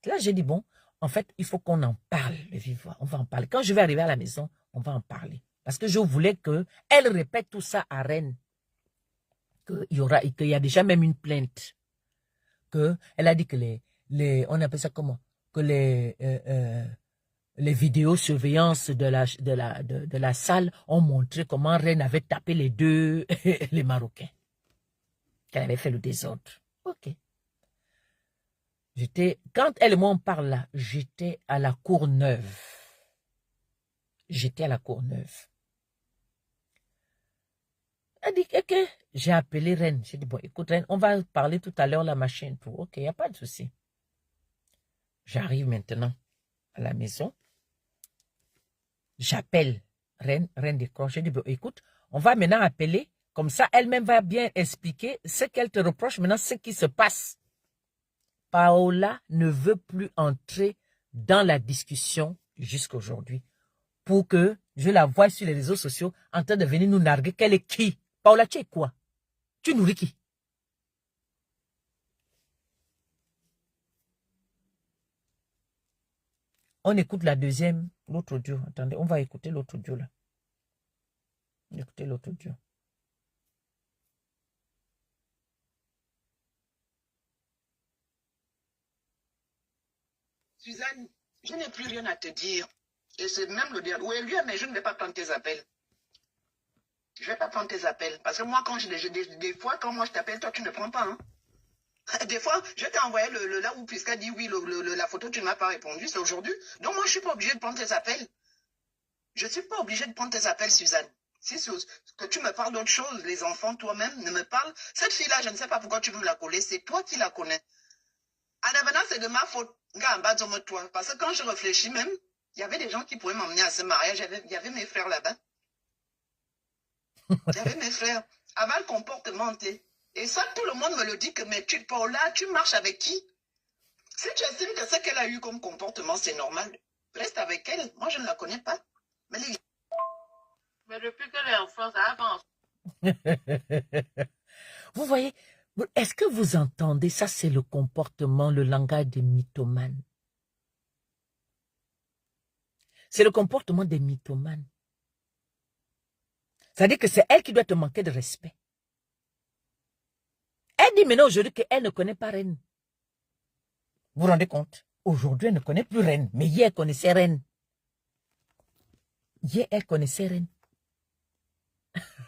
Là, j'ai dit, bon, en fait, il faut qu'on en parle, le vivre. On va en parler. Quand je vais arriver à la maison, on va en parler. Parce que je voulais qu'elle répète tout ça à Reine. Qu'il y a déjà même une plainte. Elle a dit que on appelle ça comment? Que les vidéosurveillances de la salle ont montré comment Reine avait tapé les deux, les Marocains. Qu'elle avait fait le désordre. Ok. Quand elle et moi on parle là, j'étais à la Courneuve. J'étais à la Courneuve. Elle dit, ok, j'ai appelé Reine. J'ai dit, bon, écoute Reine, on va parler tout à l'heure la machine. Tout. Ok, il n'y a pas de souci. J'arrive maintenant à la maison. J'appelle Reine décroche. J'ai dit, bon, écoute, on va maintenant appeler. Comme ça, elle-même va bien expliquer ce qu'elle te reproche maintenant, ce qui se passe. Paola ne veut plus entrer dans la discussion jusqu'à aujourd'hui pour que je la voie sur les réseaux sociaux en train de venir nous narguer qu'elle est qui? Paola, tu es quoi? Tu nourris qui? On écoute la deuxième, l'autre audio. Attendez, on va écouter l'autre audio là. Écoutez l'autre audio. Suzanne, je n'ai plus rien à te dire. Et c'est même le dire. Oui, lui, mais je ne vais pas prendre tes appels. Je ne vais pas prendre tes appels. Parce que moi, des fois, quand moi je t'appelle, toi, tu ne prends pas. Hein. Des fois, je t'ai envoyé là où Puisca dit oui, la photo, tu ne m'as pas répondu, c'est aujourd'hui. Donc, moi, je ne suis pas obligée de prendre tes appels. Je ne suis pas obligée de prendre tes appels, Suzanne. Si que tu me parles d'autre chose, les enfants, toi-même, ne me parlent. Cette fille-là, je ne sais pas pourquoi tu veux me la coller. C'est toi qui la connais. En devenant, c'est de ma faute. Toi. Parce que quand je réfléchis même, il y avait des gens qui pouvaient m'emmener à ce mariage. Il y avait mes frères là-bas. Il y avait mes frères. Avant le comportement, et ça, tout le monde me le dit que, mais Paola, tu marches avec qui? Si tu estimes que ce qu'elle a eu comme comportement, c'est normal, reste avec elle. Moi, je ne la connais pas. Mais depuis qu'elle est en France, ça avance. Vous voyez, est-ce que vous entendez? Ça, c'est le comportement, le langage des mythomanes. C'est le comportement des mythomanes. C'est-à-dire que c'est elle qui doit te manquer de respect. Elle dit maintenant aujourd'hui qu'elle ne connaît pas Reine. Vous vous rendez compte? Aujourd'hui, elle ne connaît plus Reine. Mais hier, elle connaissait Reine. Hier, elle connaissait Reine.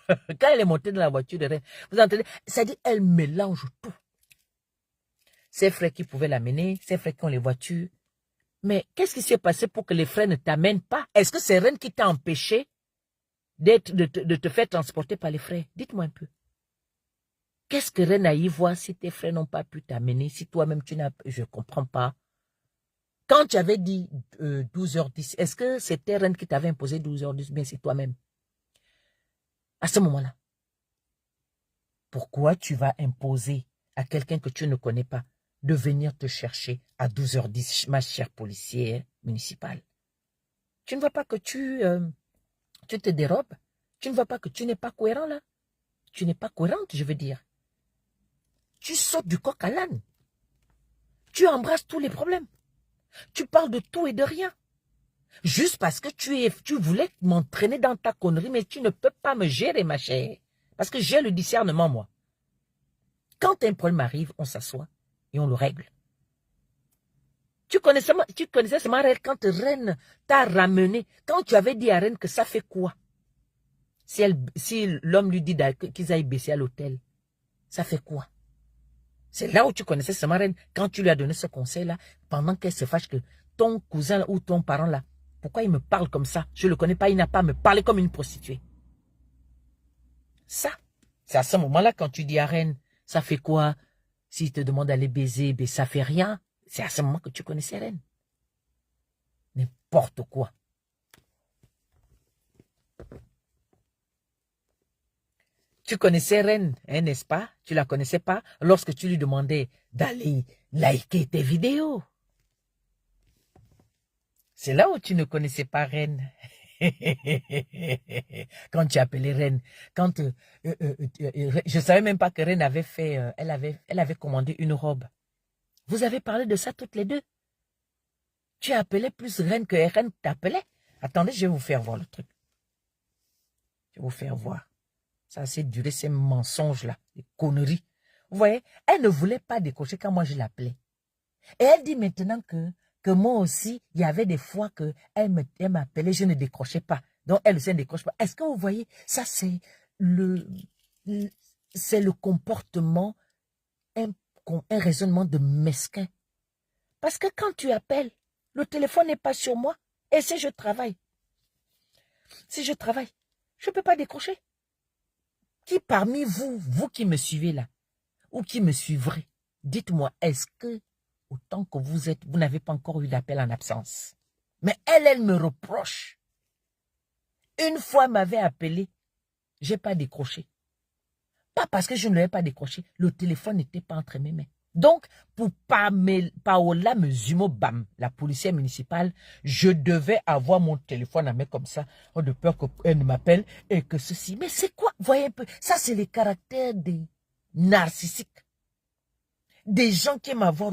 Quand elle est montée dans la voiture de Reine, vous entendez? C'est-à-dire qu'elle mélange tout. Ses frères qui pouvaient l'amener, ses frères qui ont les voitures. Mais qu'est-ce qui s'est passé pour que les frères ne t'amènent pas? Est-ce que c'est Reine qui t'a empêché de te faire transporter par les frères? Dites-moi un peu. Qu'est-ce que Reine a y voir si tes frères n'ont pas pu t'amener, si toi-même tu n'as... Je ne comprends pas. Quand tu avais dit 12h10, est-ce que c'était Reine qui t'avait imposé 12h10, bien c'est toi-même? À ce moment-là, pourquoi tu vas imposer à quelqu'un que tu ne connais pas de venir te chercher à 12h10, ma chère policière municipale? Tu ne vois pas que tu te dérobes? Tu ne vois pas que tu n'es pas cohérent là? Tu n'es pas cohérente, je veux dire. Tu sautes du coq à l'âne. Tu embrasses tous les problèmes. Tu parles de tout et de rien. Juste parce que tu voulais m'entraîner dans ta connerie, mais tu ne peux pas me gérer, ma chère. Parce que j'ai le discernement, moi. Quand un problème arrive, on s'assoit et on le règle. Tu connaissais ce mariage quand Reine t'a ramené. Quand tu avais dit à Reine que ça fait quoi? Si l'homme lui dit qu'ils aillent baisser à l'hôtel, ça fait quoi? C'est là où tu connaissais ce mariage quand tu lui as donné ce conseil-là, pendant qu'elle se fâche que ton cousin ou ton parent là, pourquoi il me parle comme ça? Je ne le connais pas, il n'a pas à me parler comme une prostituée. Ça, c'est à ce moment-là quand tu dis à Reine, ça fait quoi? S'il te demande d'aller baiser, ben ça fait rien. C'est à ce moment que tu connaissais Reine. N'importe quoi. Tu connaissais Reine, hein, n'est-ce pas? Tu la connaissais pas lorsque tu lui demandais d'aller liker tes vidéos. C'est là où tu ne connaissais pas Reine. Quand tu appelais Reine, quand je savais même pas que Reine avait fait, elle avait commandé une robe. Vous avez parlé de ça toutes les deux. Tu appelais plus Reine que Reine t'appelait. Attendez, je vais vous faire voir le truc. Je vais vous faire voir. Ça a assez duré ces mensonges-là, des conneries. Vous voyez, elle ne voulait pas décrocher quand moi je l'appelais. Et elle dit maintenant que moi aussi, il y avait des fois qu'elle m'appelait, je ne décrochais pas. Donc elle aussi ne décroche pas. Est-ce que vous voyez, ça c'est le comportement, un raisonnement de mesquin. Parce que quand tu appelles, le téléphone n'est pas sur moi. Et si je travaille, je ne peux pas décrocher. Qui parmi vous qui me suivez là, ou qui me suivrez, dites-moi, est-ce que, autant que vous êtes, vous n'avez pas encore eu d'appel en absence? Mais elle me reproche. Une fois, elle m'avait appelé, je n'ai pas décroché. Pas parce que je ne l'avais pas décroché, le téléphone n'était pas entre mes mains. Donc, pour Paola Mezumo Bam, la policière municipale, je devais avoir mon téléphone à main comme ça, de peur qu'elle ne m'appelle et que ceci. Mais c'est quoi? Voyez un peu, ça c'est les caractères des narcissiques. Des gens qui aiment avoir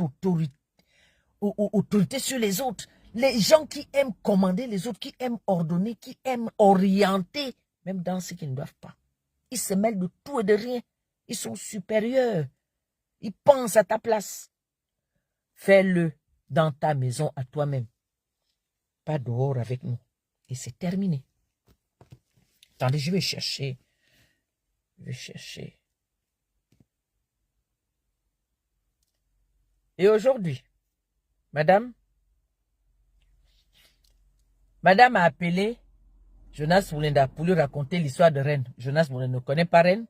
autorité sur les autres. Les gens qui aiment commander les autres, qui aiment ordonner, qui aiment orienter, même dans ce qu'ils ne doivent pas. Ils se mêlent de tout et de rien. Ils sont supérieurs. Ils pensent à ta place. Fais-le dans ta maison à toi-même. Pas dehors avec nous. Et c'est terminé. Attendez, je vais chercher. Et aujourd'hui, madame a appelé Jonas Moulinda pour lui raconter l'histoire de Reine. Jonas Moulinda ne connaît pas Reine.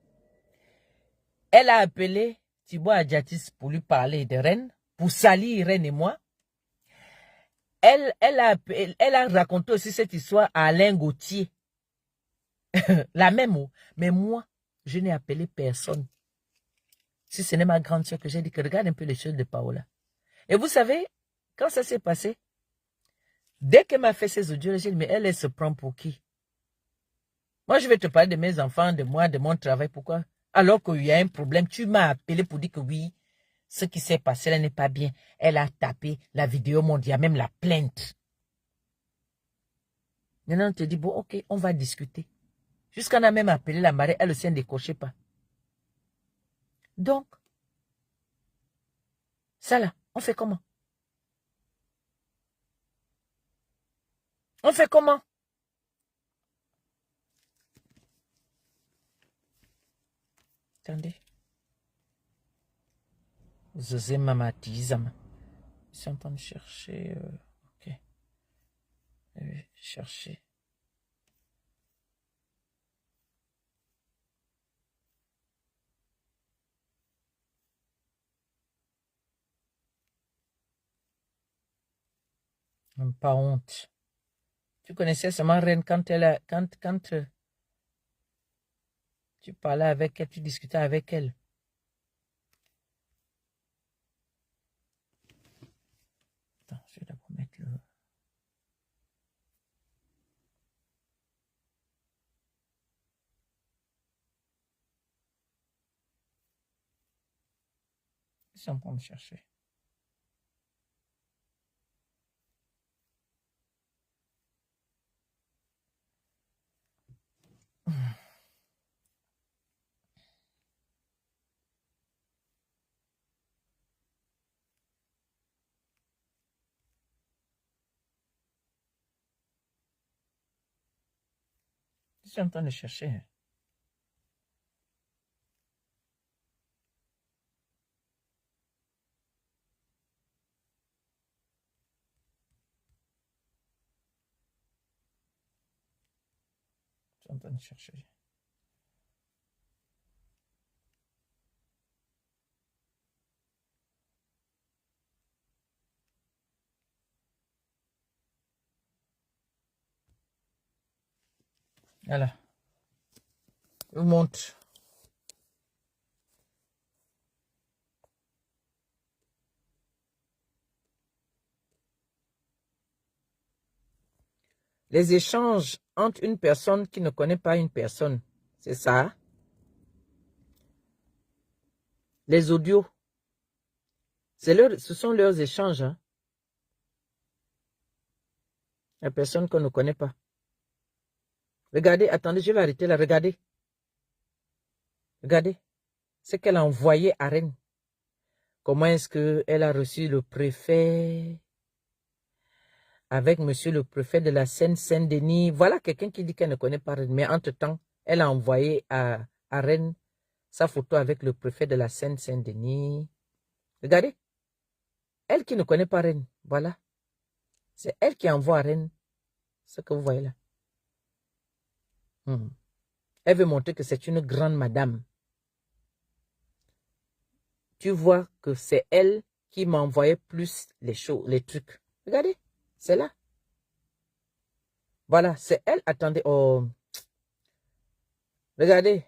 Elle a appelé Thibaut Adjatis pour lui parler de Reine, pour salir Reine et moi. Elle a raconté aussi cette histoire à Alain Gauthier. La même mot. Mais moi, je n'ai appelé personne. Si ce n'est ma grande soeur que j'ai dit que regarde un peu les choses de Paola. Et vous savez, quand ça s'est passé, dès qu'elle m'a fait ces audios, j'ai dit, mais elle se prend pour qui? Moi, je vais te parler de mes enfants, de moi, de mon travail. Pourquoi? Alors qu'il y a un problème, tu m'as appelé pour dire que oui, ce qui s'est passé là n'est pas bien. Elle a tapé la vidéo mondiale, même la plainte. Maintenant, on te dit, bon, ok, on va discuter. Jusqu'on a même appelé la marée, elle aussi ne décrochait pas. Donc, ça là, on fait comment? On fait comment? Attendez. Zosé Mamatizama. Je suis en train de chercher. Ok. Chercher. Même pas honte. Tu connaissais seulement Reine quand tu parlais avec elle, tu discutais avec elle. Attends, je vais d'abord mettre le... Je suis en train de chercher. Je suis en train de chercher. Je suis en train de chercher. Voilà. Je vous montre. Les échanges entre une personne qui ne connaît pas une personne. C'est ça. Les audios. Ce sont leurs échanges. Hein. La personne qu'on ne connaît pas. Regardez, attendez, je vais arrêter là. Regardez. Regardez. Ce qu'elle a envoyé à Rennes. Comment est-ce qu'elle a reçu le préfet avec monsieur le préfet de la Seine-Saint-Denis. Voilà quelqu'un qui dit qu'elle ne connaît pas Rennes. Mais entre-temps, elle a envoyé à Rennes sa photo avec le préfet de la Seine-Saint-Denis. Regardez. Elle qui ne connaît pas Rennes. Voilà. C'est elle qui envoie à Rennes ce que vous voyez là. Elle veut montrer que c'est une grande madame. Tu vois que c'est elle qui m'a envoyé plus les choses, les trucs. Regardez, c'est là. Voilà, c'est elle. Attendez, oh. Regardez.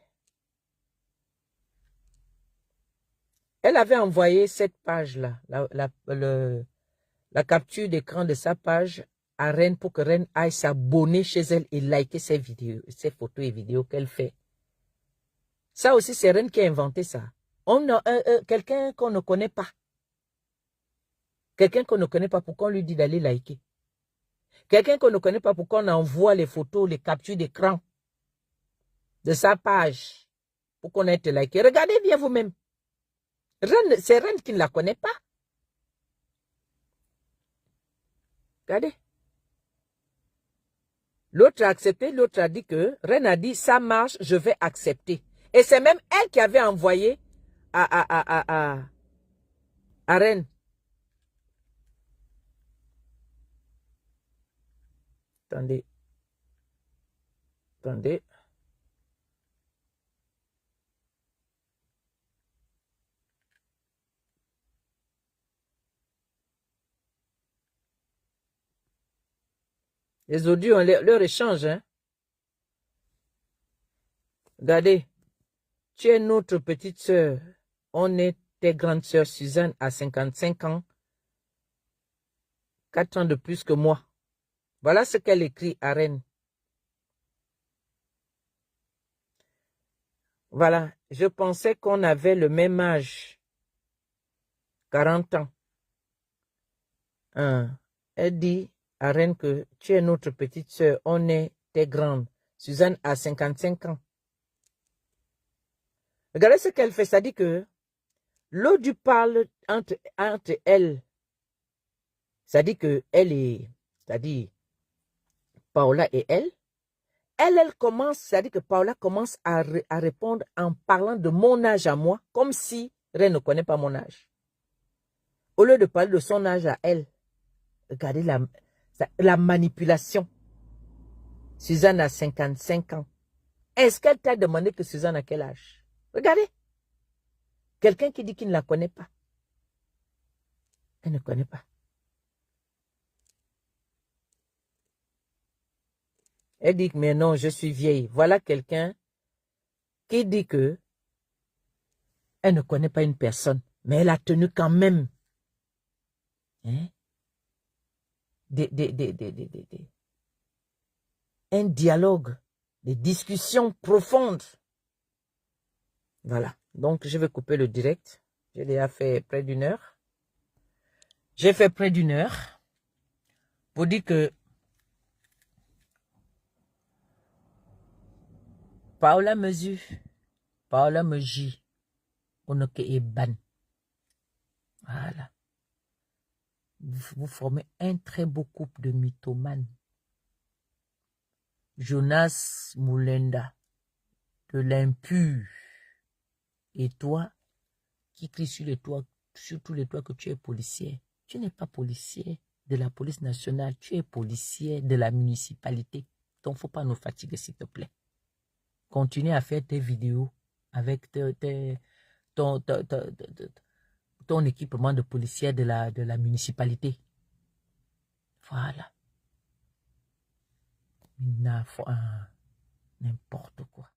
Elle avait envoyé cette page-là, la capture d'écran de sa page à Rennes pour que Rennes aille s'abonner chez elle et liker ses vidéos, ses photos et vidéos qu'elle fait. Ça aussi, c'est Rennes qui a inventé ça. Quelqu'un qu'on ne connaît pas. Quelqu'un qu'on ne connaît pas, pourquoi on lui dit d'aller liker? Quelqu'un qu'on ne connaît pas, pourquoi on envoie les photos, les captures d'écran de sa page pour qu'on ait été liké? Regardez bien vous-même. C'est Rennes qui ne la connaît pas. Regardez. L'autre a accepté, l'autre a dit que Rennes a dit ça marche, je vais accepter. Et c'est même elle qui avait envoyé à Rennes. Attendez. Attendez. Les audios ont leur échange. Hein? Regardez. Tu es notre petite sœur. On est tes grandes sœurs. Suzanne a 55 ans. 4 ans de plus que moi. Voilà ce qu'elle écrit à Rennes. Voilà. Je pensais qu'on avait le même âge. 40 ans. Elle dit à Rennes que tu es notre petite sœur. On est tes grandes. Suzanne a 55 ans. Regardez ce qu'elle fait. Ça dit que l'eau du parle entre elles. Ça dit que elle est, c'est-à-dire Paola et elle. Elle commence, ça dit que Paola commence à répondre en parlant de mon âge à moi, comme si Rennes ne connaît pas mon âge. Au lieu de parler de son âge à elle. Regardez la manipulation. Suzanne a 55 ans. Est-ce qu'elle t'a demandé que Suzanne a quel âge? Regardez. Quelqu'un qui dit qu'il ne la connaît pas. Elle ne connaît pas. Elle dit, mais non, je suis vieille. Voilà quelqu'un qui dit que elle ne connaît pas une personne, mais elle a tenu quand même un dialogue, des discussions profondes. Voilà. Donc, je vais couper le direct. Je l'ai fait près d'une heure. J'ai fait près d'une heure pour dire que Paola mesure, Paola me gît, on est ban. Voilà. Vous formez un très beau couple de mythomanes. Jonas Moulenda, de l'impur. Et toi, qui crie sur tous les toits que tu es policier. Tu n'es pas policier de la police nationale, tu es policier de la municipalité. Donc, il ne faut pas nous fatiguer, s'il te plaît. Continue à faire tes vidéos avec ton équipement de policier de la municipalité. Voilà. N'importe quoi.